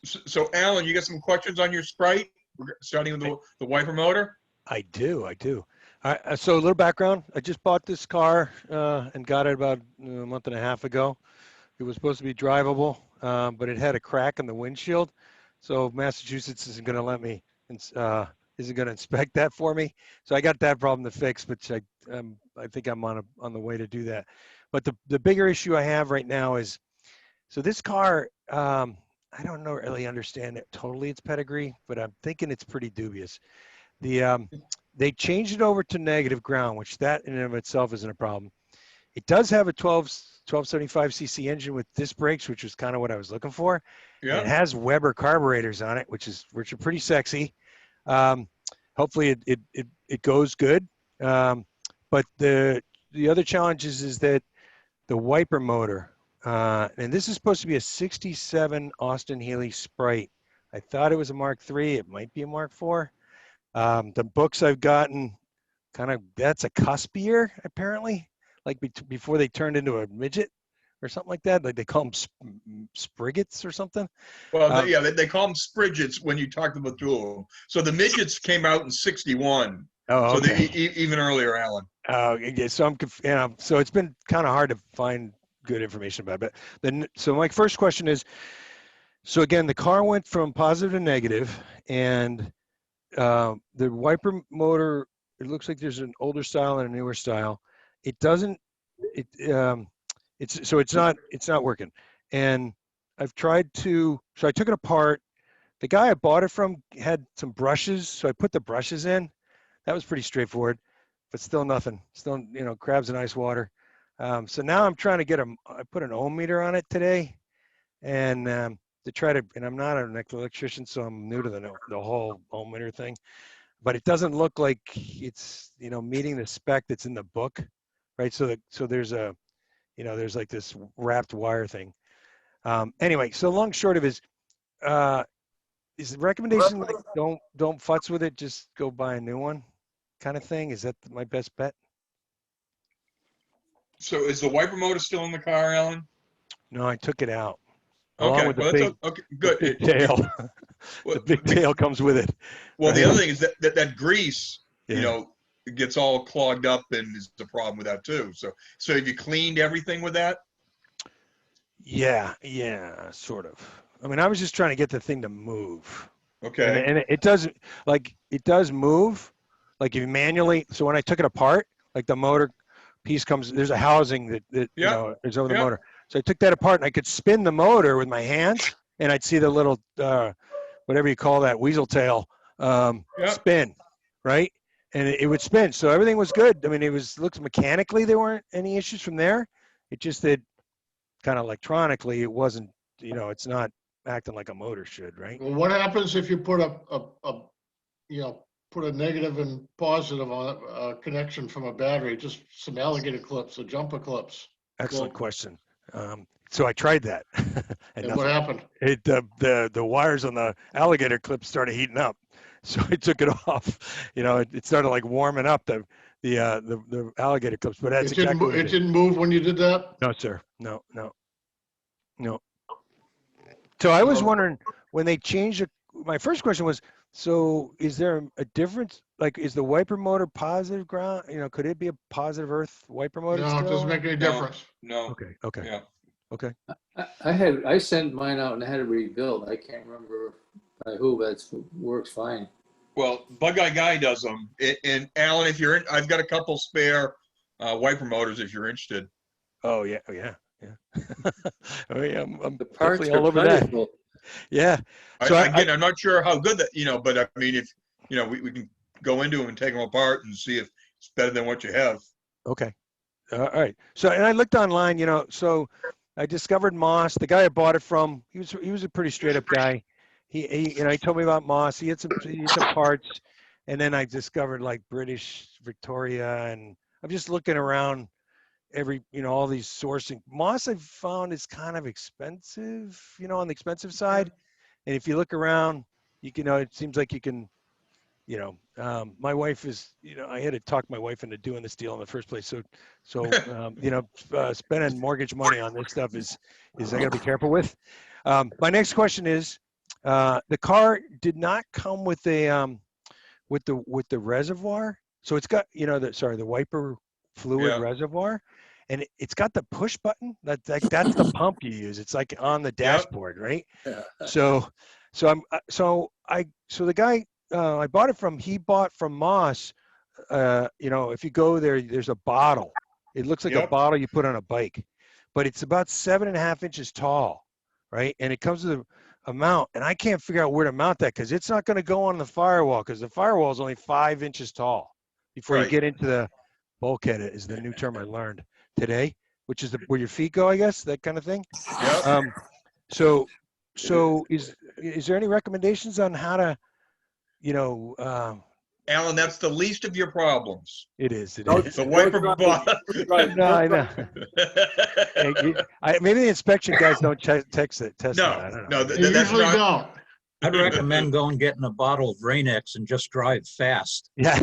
So Alan, you got some questions on your Sprite? We're starting with the wiper motor. I do. So a little background. I just bought this car and got it about a month and a half ago. It was supposed to be drivable, but it had a crack in the windshield. So Massachusetts isn't going to let me, isn't going to inspect that for me. So I got that problem to fix, which I think I'm on the way to do that. But the bigger issue I have right now is, so this car, I don't know really understand it totally its pedigree, but I'm thinking it's pretty dubious. The they changed it over to negative ground, which that in and of itself isn't a problem. It does have a 1275cc engine with disc brakes, which is kind of what I was looking for. Yeah. And it has Weber carburetors on it, which are pretty sexy. Hopefully it goes good. But the other challenge is that the wiper motor, and this is supposed to be a 67 Austin-Healey Sprite. I thought it was a Mark III. It might be a Mark IV. The books I've gotten that's a cuspier, apparently, like before they turned into a midget or something like that. Like they call them spriggets or something. Well, yeah, they call them spridgets when you talk about Jule. So the midgets came out in 61. Oh, okay. So even earlier, Alan. Yeah, so so it's been kind of hard to find good information about it. But then, so my first question is, so again, the car went from positive to negative, and the wiper motor, it looks like there's an older style and a newer style. It doesn't, it's not working. And I've tried to, so I took it apart. The guy I bought it from had some brushes, so I put the brushes in. That was pretty straightforward, but still nothing. Still, crabs in ice water. So now I'm trying to I put an ohm meter on it today, and to try to, and I'm not an electrician, so I'm new to the whole ohm meter thing, but it doesn't look like it's, meeting the spec that's in the book, right? So there's there's like this wrapped wire thing. Anyway, so long short of is the recommendation, like, don't futz with it, just go buy a new one kind of thing? Is that my best bet? So is the wiper motor still in the car, Alan? No, I took it out. Okay, Along with okay, good. The big tail. The big tail comes with it. Well, the other thing is that grease, it gets all clogged up, and is the problem with that too. So have you cleaned everything with that? Yeah, sort of. I mean, I was just trying to get the thing to move. Okay. And it doesn't, like, it does move, like, if you manually. So when I took it apart, like, the motor piece comes, there's a housing that is over the motor. So I took that apart, and I could spin the motor with my hands, and I'd see the little whatever you call that, weasel tail spin, right? And it would spin. So everything was good. I mean, looks mechanically, there weren't any issues from there. It just that kind of electronically, it wasn't, it's not acting like a motor should, right? Well, what happens if you put put a negative and positive on a connection from a battery, just some alligator clips or jumper clips? Excellent question. So I tried that. and what happened? The wires on the alligator clips started heating up. So I took it off. It started like warming up the alligator clips. But that's exactly what it didn't move when you did that? No, sir. No. So I was wondering, when they changed it, my first question was, so is there a difference? Like, is the wiper motor positive ground? Could it be a positive earth wiper motor? No, it doesn't make any difference. No. Okay. Yeah. Okay. I sent mine out and I had it rebuilt. I can't remember by who, but it works fine. Well, Bug Eye Guy does them. And Alan, if you're in, I've got a couple spare wiper motors if you're interested. Oh yeah. Oh yeah. I'm The parts definitely are all over that. plentiful. Yeah. So I'm not sure how good that, but I mean, if, we can go into them and take them apart and see if it's better than what you have. Okay. All right. So, and I looked online, so I discovered Moss. The guy I bought it from, he was a pretty straight up guy. He told me about Moss. He had some parts, and then I discovered like British Victoria, and I'm just looking around all these sourcing. Moss I've found is kind of expensive, on the expensive side. And if you look around, it seems like you can, my wife is, I had to talk my wife into doing this deal in the first place. So spending mortgage money on this stuff is I gotta be careful with. My next question is, the car did not come with a, with the reservoir. So it's got, the wiper fluid reservoir, and it's got the push button. That's the pump you use. It's like on the dashboard, right? So the guy I bought it from, he bought from Moss. If you go there, there's a bottle. It looks like a bottle you put on a bike, but it's about 7.5 inches tall, right? And it comes with a mount, and I can't figure out where to mount that because it's not going to go on the firewall because the firewall is only 5 inches tall before you get into the bulkhead. Is the new term I learned today, which is where your feet go, I guess, that kind of thing. Yep. So is there any recommendations on how to, Alan, that's the least of your problems. It is. The wiper bottom. No, I know. Maybe the inspection guys don't test it. No, that. I don't know. no, They usually don't. I'd recommend going getting a bottle of Rain-X and just drive fast. Yeah,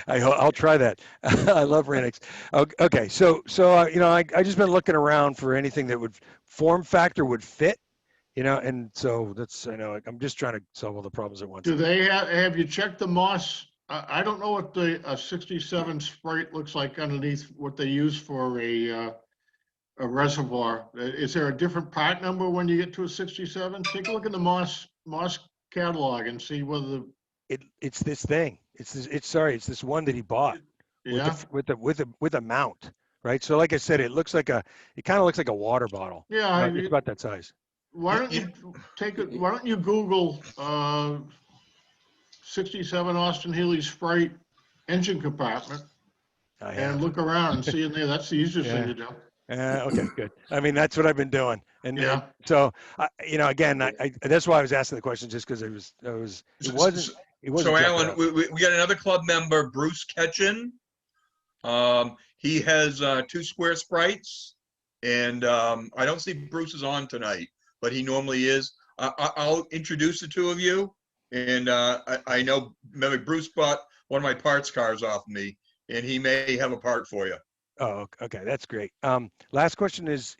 I'll try that. I love Rain-X. Okay, so I just been looking around for anything that would form factor would fit, and so that's I'm just trying to solve all the problems at once. Do they have you checked the moss? I don't know what a 67 Sprite looks like underneath what they use for a reservoir. Is there a different part number when you get to a 67? Take a look at the moss catalog and see whether it's this thing. It's this one that he bought with a mount, right? So like I said, it kind of looks like a water bottle. Yeah, it's about that size. Why don't you Google 67 Austin-Healey Sprite engine compartment and look around and see in there. That's the easiest thing to do. Okay, good. I mean, that's what I've been doing, and so again, that's why I was asking the question, just because it wasn't. So Alan, we got another club member, Bruce Ketchin. He has 2 square Sprites, and I don't see Bruce is on tonight, but he normally is. I'll introduce the two of you, and I know maybe Bruce bought one of my parts cars off me, and he may have a part for you. Oh, okay, that's great. Last question is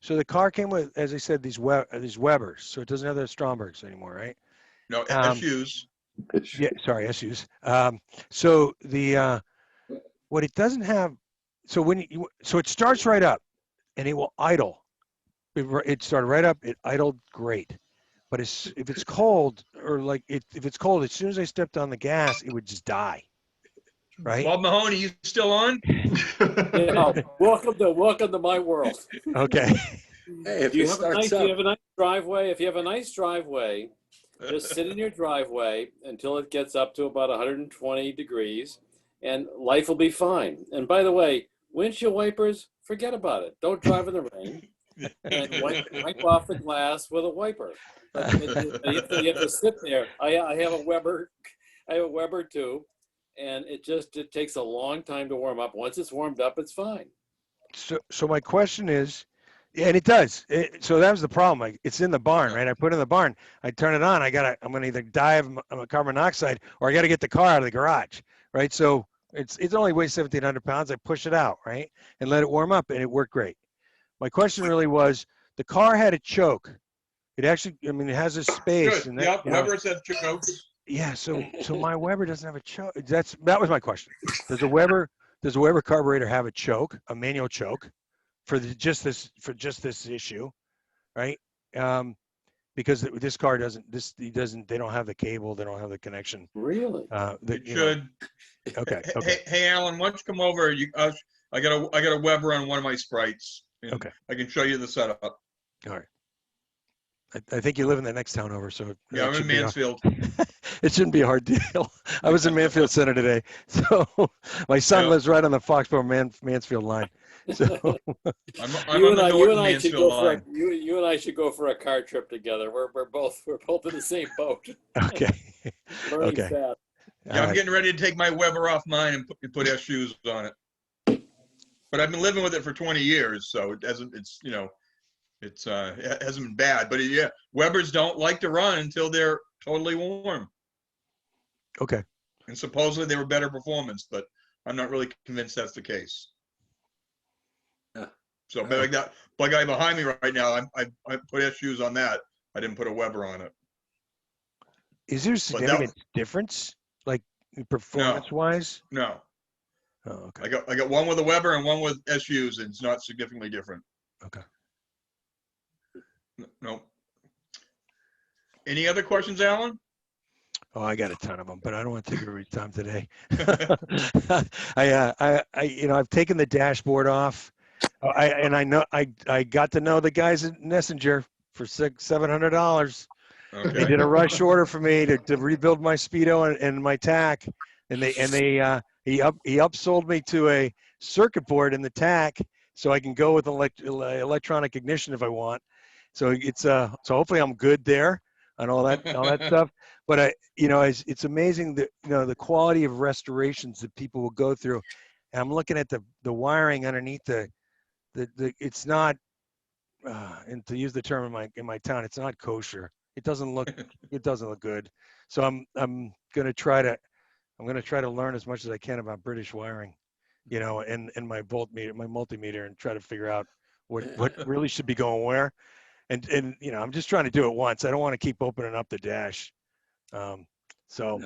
so the car came with, as I said, these Webers, so it doesn't have the Strombergs anymore, right? No, SUs. Yeah, sorry, SUs. So the what it doesn't have, so so it starts right up, and it will idle. It started right up, it idled great, but if it's cold if it's cold, as soon as I stepped on the gas, it would just die. Right. Bob Mahoney, you still on? Yeah, welcome to my world. Okay. Hey, if you it have a starts nice, up. you have a nice driveway. If you have a nice driveway, just sit in your driveway until it gets up to about 120 degrees, and life will be fine. And by the way, windshield wipers, forget about it. Don't drive in the rain, and wipe off the glass with a wiper. But you have to sit there. I have a Weber too. And it takes a long time to warm up. Once it's warmed up, it's fine. So my question is, and it does. So that was the problem. It's in the barn, right? I put it in the barn. I turn it on. I'm going to either die of carbon monoxide, or I got to get the car out of the garage, right? So it only weighs 1,700 pounds. I push it out, right, and let it warm up, and it worked great. My question really was, the car had a choke. It actually, it has a space. Good. And that, Weber says chokes. Yeah, so my Weber doesn't have a choke. That was my question. Does a Weber carburetor have a choke, a manual choke, for just this issue, right? Because this car doesn't. They don't have the cable. They don't have the connection. Really? It should. Okay. Hey, Alan, why don't you come over? I got a Weber on one of my Sprites. Okay. I can show you the setup. All right. I think you live in the next town over, so yeah, I'm in Mansfield. It shouldn't be a hard deal. I was in Mansfield Center today, so my son lives right on the Foxborough Mansfield line. So you and I should go for you and I should go for a car trip together. We're both in the same boat. Okay. Okay. Fast. Yeah, I'm getting ready to take my Weber off mine and put SUs on it. But I've been living with it for 20 years, so it hasn't. It hasn't been bad, but yeah, Webers don't like to run until they're totally warm. Okay. And supposedly they were better performance, but I'm not really convinced that's the case. So like that guy behind me right now, I put SUs on that. I didn't put a Weber on it. Is there a significant difference, like performance-wise? No. Oh, okay. I got one with a Weber and one with SUs, and it's not significantly different. Okay. No. Any other questions, Alan? Oh, I got a ton of them, but I don't want to take every time today. I've taken the dashboard off. I got to know the guys at Messenger for $700. Okay. They did a rush order for me to rebuild my Speedo and my tack, and he upsold me to a circuit board in the tack, so I can go with electronic ignition if I want. So so hopefully I'm good there and all that stuff. But it's amazing that the quality of restorations that people will go through. And I'm looking at the wiring underneath it's not, and to use the term in my town, it's not kosher. It doesn't look good. So I'm gonna try to learn as much as I can about British wiring, and my voltmeter, my multimeter, and try to figure out what really should be going where. And I'm just trying to do it once. I don't want to keep opening up the dash. So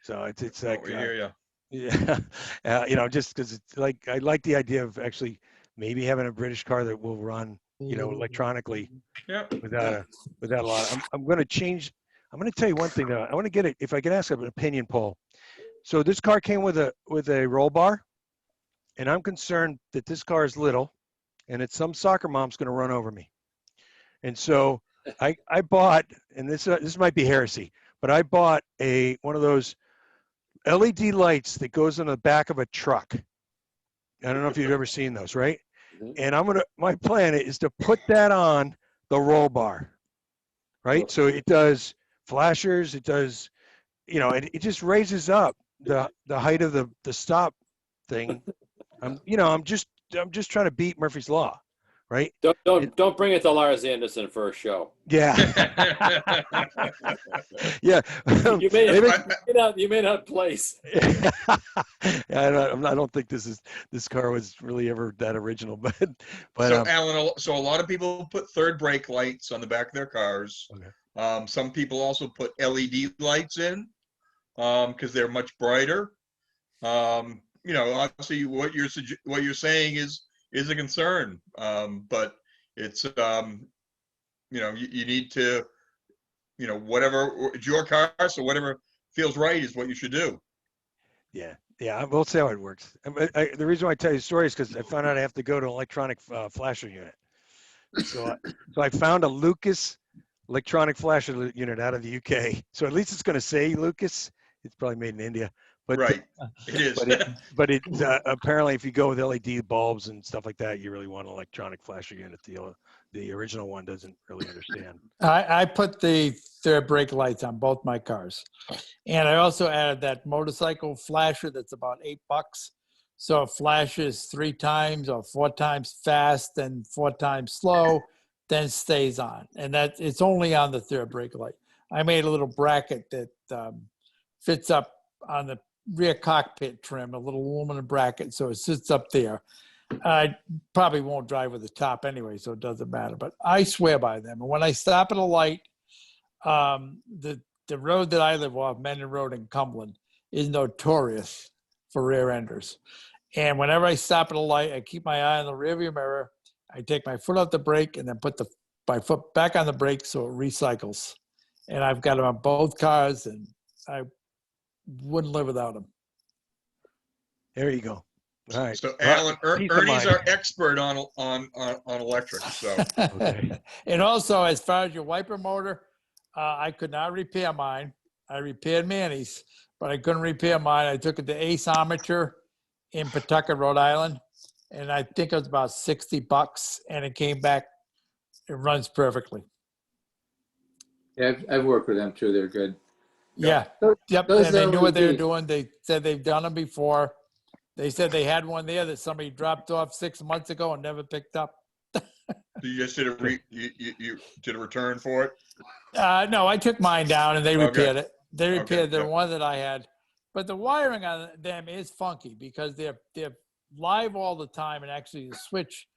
it's like, we hear you. Yeah, just because it's like, I like the idea of actually maybe having a British car that will run, electronically, without a lot. I'm going to change. I'm going to tell you one thing though. I want to get it, if I could ask an opinion poll. So this car came with a roll bar, and I'm concerned that this car is little, and that some soccer mom's going to run over me. And so I bought, and this might be heresy, but I bought one of those LED lights that goes in the back of a truck. I don't know if you've ever seen those, right? And my plan is to put that on the roll bar, right? So it does flashers, it does, it just raises up the height of the stop thing. I'm just trying to beat Murphy's Law, right? Don't bring it to Lars Anderson for a show. Yeah. Yeah. You may not place. I don't think this car was really ever that original, but so Alan, so a lot of people put third brake lights on the back of their cars. Okay. Some people also put LED lights in because they're much brighter. Obviously what you're saying is a concern, but it's you need to, whatever, it's your car, so whatever feels right is what you should do. Yeah, we'll see how it works. The reason why I tell you the story is because I found out I have to go to an electronic flasher unit. So I found a Lucas electronic flasher unit out of the UK. So at least it's going to say Lucas. It's probably made in India. But, right, it is. But apparently, if you go with LED bulbs and stuff like that, you really want an electronic flasher unit. The original one doesn't really understand. I put the third brake lights on both my cars, and I also added that motorcycle flasher that's about $8. So it flashes 3 times or 4 times fast and 4 times slow, then stays on, and that it's only on the third brake light. I made a little bracket that fits up on the rear cockpit trim, a little aluminum bracket, so it sits up there. I probably won't drive with the top anyway, so it doesn't matter, but I swear by them. And when I stop at a light, the road that I live off, Mendon Road in Cumberland, is notorious for rear enders. And whenever I stop at a light, I keep my eye on the rearview mirror. I take my foot off the brake and then put my foot back on the brake so it recycles. And I've got them on both cars, and I wouldn't live without them. There you go. All right. So Alan, Ernie's our expert on electric. So. Okay. And also, as far as your wiper motor, I could not repair mine. I repaired Manny's, but I couldn't repair mine. I took it to Ace Armature in Pawtucket, Rhode Island, and I think it was about $60, and it came back. It runs perfectly. Yeah, I've worked with them too. They're good. Yeah. Yep. And they knew what they were doing. They said they've done them before. They said they had one there that somebody dropped off 6 months ago and never picked up. So you just did you did a return for it? No, I took mine down and they repaired it. They repaired the Okay. one that I had. But the wiring on them is funky because they're live all the time, and actually the switch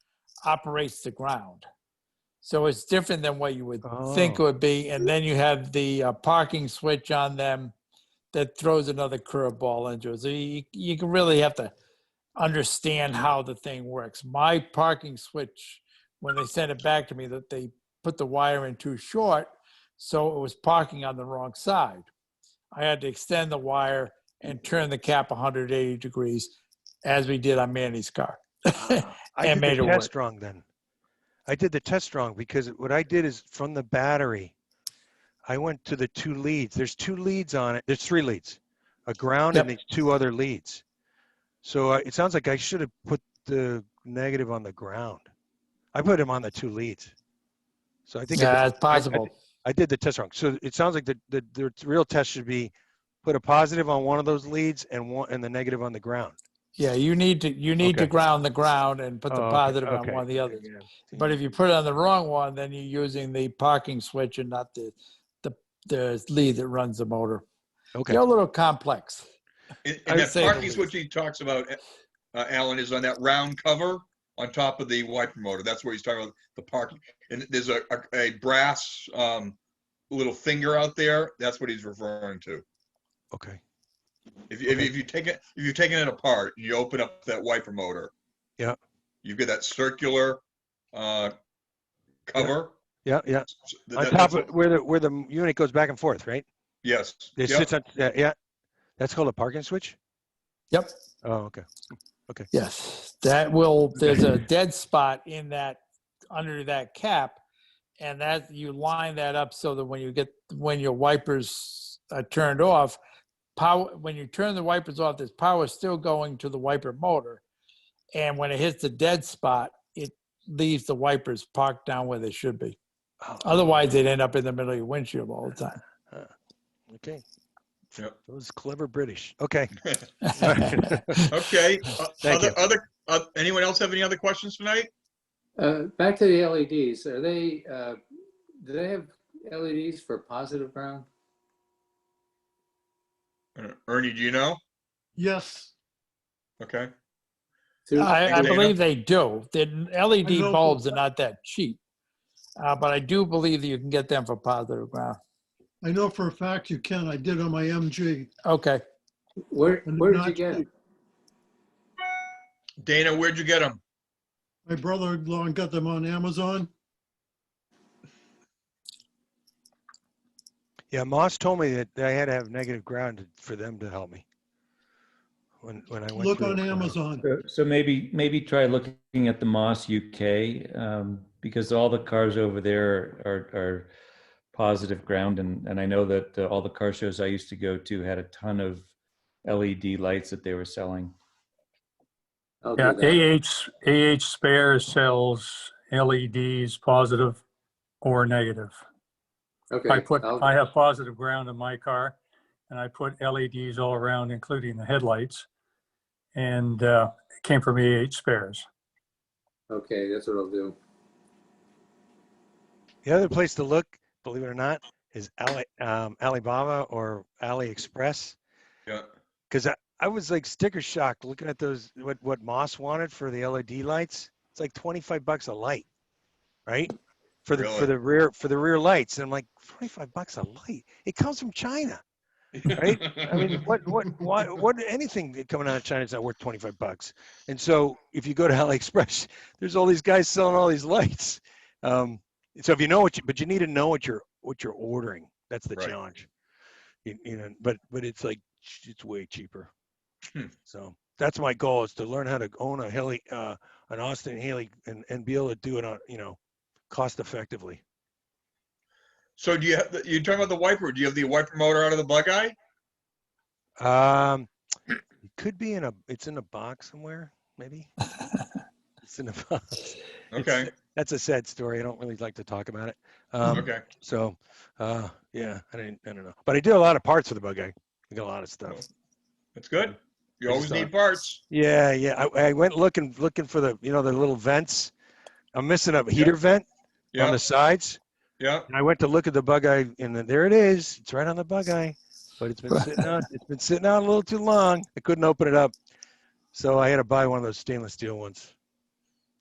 operates the ground. So it's different than what you would think it would be. And then you have the parking switch on them that throws another curveball into it. So you can really have to understand how the thing works. My parking switch, when they sent it back to me, that they put the wire in too short, so it was parking on the wrong side. I had to extend the wire and turn the cap 180 degrees, as we did on Manny's car. I did the test wrong then. I did the test wrong because what I did is from the battery, I went to the 2 leads. There's 2 leads on it. There's 3 leads, a ground and these 2 other leads. So it sounds like I should have put the negative on the ground. I put him on the 2 leads. So I think it's possible. I did the test wrong. So it sounds like the real test should be put a positive on one of those leads and the negative on the ground. Yeah, you need to ground the ground and put the positive on okay. one of the others. But if you put it on the wrong one, then you're using the parking switch and not the lead that runs the motor. Okay. You're a little complex. And that parking switch he talks about, Alan, is on that round cover on top of the wiper motor. That's where he's talking about the parking. And there's a brass little finger out there. That's what he's referring to. Okay. If you've taken it apart, you open up that wiper motor. Yeah. You get that circular cover. Yeah. On top of where the unit goes back and forth, right? Yes. It sits on. Yeah. That's called a parking switch. Yep. Oh, okay. Okay. Yes, there's a dead spot in that, under that cap, and that you line that up so that when your wipers are turned off, when you turn the wipers off, there's power still going to the wiper motor, and when it hits the dead spot, it leaves the wipers parked down where they should be. Otherwise, they'd end up in the middle of your windshield all the time. Okay. Yep. Those clever British. Okay. Okay. Thank you. Anyone else have any other questions tonight? Back to the LEDs. Are they? Do they have LEDs for positive ground? Ernie, do you know? Yes. Okay. I believe they do. The LED bulbs are not that cheap, but I do believe that you can get them for positive ground. I know for a fact you can. I did on my MG. Okay. Where did you get them? Dana, where'd you get them? My brother-in-law got them on Amazon. Yeah, Moss told me that I had to have negative ground for them to help me. When I went Look through on it. Amazon. So maybe try looking at the Moss UK, because all the cars over there are positive ground, and I know that all the car shows I used to go to had a ton of LED lights that they were selling. Yeah, AH Spares sells LEDs, positive or negative. Okay. I have positive ground in my car, and I put LEDs all around, including the headlights, and it came from AH Spares. Okay, that's what I'll do. The other place to look, believe it or not, is Alibaba or AliExpress. Yeah. Because I was like sticker shocked looking at those, what Moss wanted for the LED lights. It's like $25 a light, right? For the rear lights. And I'm like, $25 a light? It comes from China, right? I mean, what anything coming out of China is not worth $25. And so if you go to AliExpress, there's all these guys selling all these lights. So if you know but you need to know what you're ordering. That's the challenge. You know, but it's like it's way cheaper. So that's my goal, is to learn how to own a Healey, an Austin-Healey, and be able to do it on, cost effectively. So you're talking about the wiper? Do you have the wiper motor out of the bug eye? It could be it's in a box somewhere, maybe. It's in a box. Okay. That's a sad story. I don't really like to talk about it. Okay. So, yeah, I don't know. But I do a lot of parts for the bug eye. I got a lot of stuff. That's good. You always need parts. Yeah. I went looking for the, the little vents. I'm missing a heater vent on the sides. Yeah. And I went to look at the bug eye, and there it is. It's right on the bug eye, but it's been sitting out. It's been sitting out a little too long. I couldn't open it up, so I had to buy one of those stainless steel ones.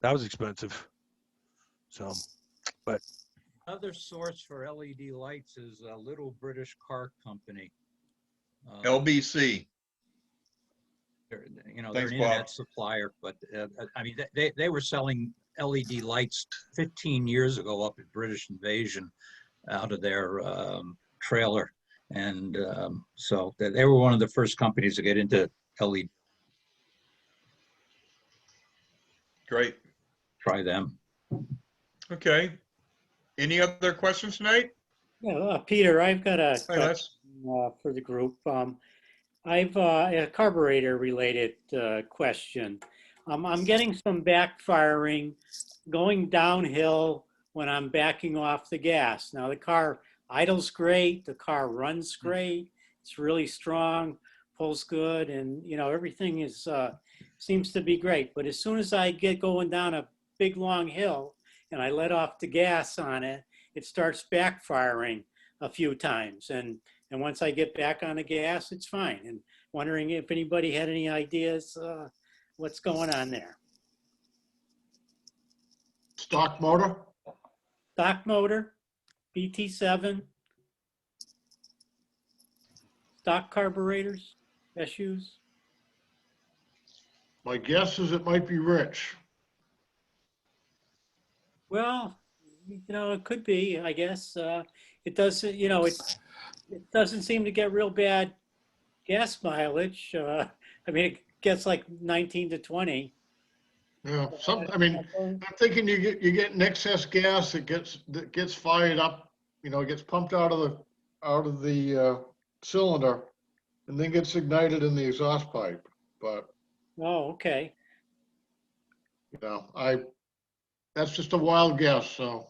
That was expensive. So, but another source for LED lights is a little British car company. LBC. They're Thanks, an internet supplier, but I mean, they were selling LED lights 15 years ago up at British Invasion out of their trailer. And so they were one of the first companies to get into LED. Great. Try them. Okay. Any other questions tonight? Yeah, Peter, I've got a Hi, Les. question for the group. I've a carburetor related question. I'm getting some backfiring going downhill when I'm backing off the gas. Now the car idles great, the car runs great, it's really strong, pulls good, and you know everything is seems to be great. But as soon as I get going down a big long hill and I let off the gas on it, it starts backfiring a few times. And once I get back on the gas, it's fine. And wondering if anybody had any ideas what's going on there. Stock motor? Stock motor, BT7, stock carburetors, SUs. My guess is it might be Rich. Well, you know, it could be, I guess. It doesn't, you know, it doesn't seem to get real bad gas mileage. I mean, it gets like 19 to 20. Yeah, I mean, I'm thinking you get an excess gas that gets fired up, you know, it gets pumped out of the cylinder and then gets ignited in the exhaust pipe. But oh, okay. You know, that's just a wild guess. So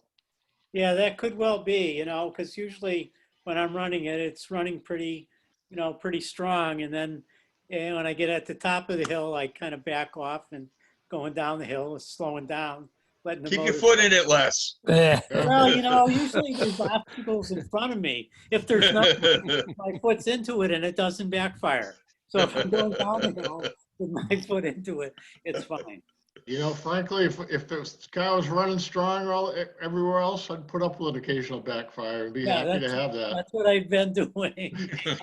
yeah, that could well be, you know, because usually when I'm running it, it's running pretty, you know, pretty strong. And then when I get at the top of the hill, I kind of back off and going down the hill, slowing down, letting the Keep motor your foot in it, Les. Well, you know, usually there's obstacles in front of me. If there's nothing, my foot's into it and it doesn't backfire. So if I'm going down the hill with my foot into it, it's fine. You know, frankly, if the car was running strong everywhere else, I'd put up with an occasional backfire and be happy to have that. That's what I've been doing.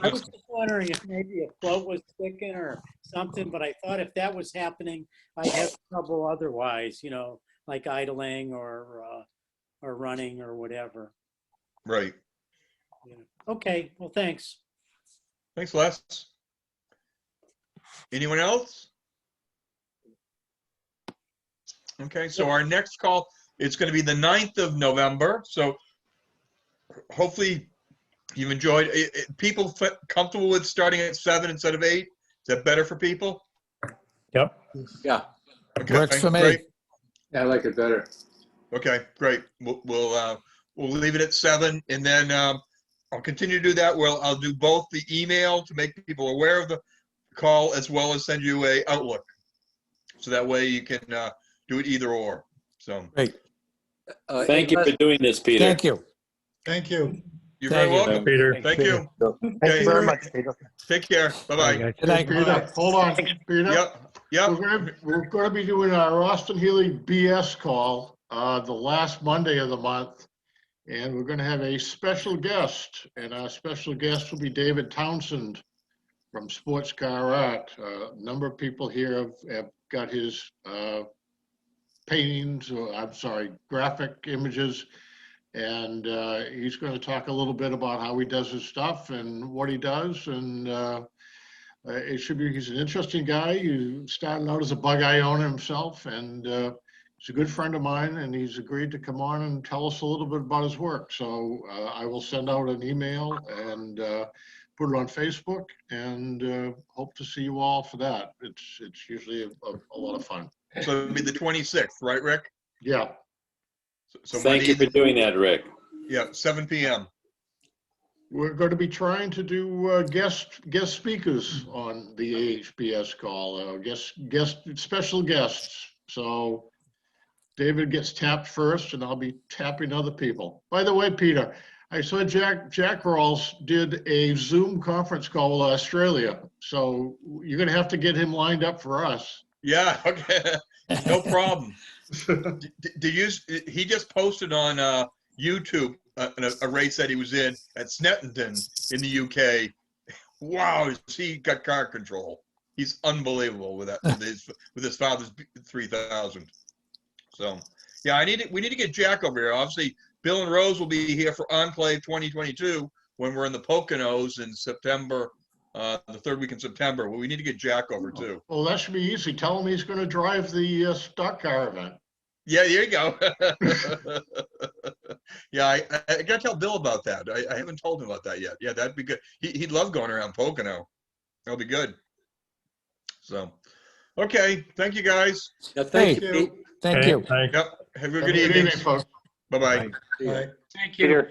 I was just wondering if maybe a float was sticking or something, but I thought if that was happening, I'd have trouble otherwise, you know, like idling or running or whatever. Right. Yeah. Okay, well, thanks. Thanks, Les. Anyone else? Okay, so our next call, it's going to be the 9th of November. So hopefully you've enjoyed it. People comfortable with starting at 7 instead of 8? Is that better for people? Yep. Yeah. Okay, Works for me. great. Yeah, I like it better. Okay, great. We'll leave it at 7, and then I'll continue to do that. Well, I'll do both the email to make people aware of the call as well as send you a Outlook. So that way you can do it either or. So great. Thank you for doing this, Peter. Thank you. Thank you. You're very welcome, Peter. Thank you. Thank you very much, Peter. Take care. Bye-bye. Good night. Peter, hold on, Peter. Yep. We're going to be doing our Austin-Healey BS call the last Monday of the month, and we're going to have a special guest, and our special guest will be David Townsend from Sports Car Art. A number of people here have got his paintings, or I'm sorry, graphic images, and he's going to talk a little bit about how he does his stuff and what he does, and it should be, he's an interesting guy. He's starting out as a bug eye owner himself, and he's a good friend of mine, and he's agreed to come on and tell us a little bit about his work. So I will send out an email and put it on Facebook, and hope to see you all for that. It's usually a lot of fun. So it'll be the 26th, right, Rick? Yeah. So Thank you for doing that, Rick. Yeah, 7 p.m. We're going to be trying to do guest speakers on the AHBS call, special guests. So David gets tapped first, and I'll be tapping other people. By the way, Peter, I saw Jack Rawls did a Zoom conference call with Australia. So you're going to have to get him lined up for us. Yeah, okay. No problem. He just posted on YouTube a race that he was in at Snetterton in the UK. Wow, he got car control. He's unbelievable with that with his father's 3000. So yeah, we need to get Jack over here. Obviously, Bill and Rose will be here for Enclave 2022 when we're in the Poconos in September, the third week in September. Well, we need to get Jack over too. Well, that should be easy. Tell him he's going to drive the stock car event. Yeah, there you go. Yeah, I gotta tell Bill about that. I haven't told him about that yet. Yeah, that'd be good. He'd love going around Pocono. That'll be good. So, okay, thank you guys. Yeah, thank you, Pete. Thank you. Yep. Have a good evening, folks. Bye-bye. Bye. Thank you.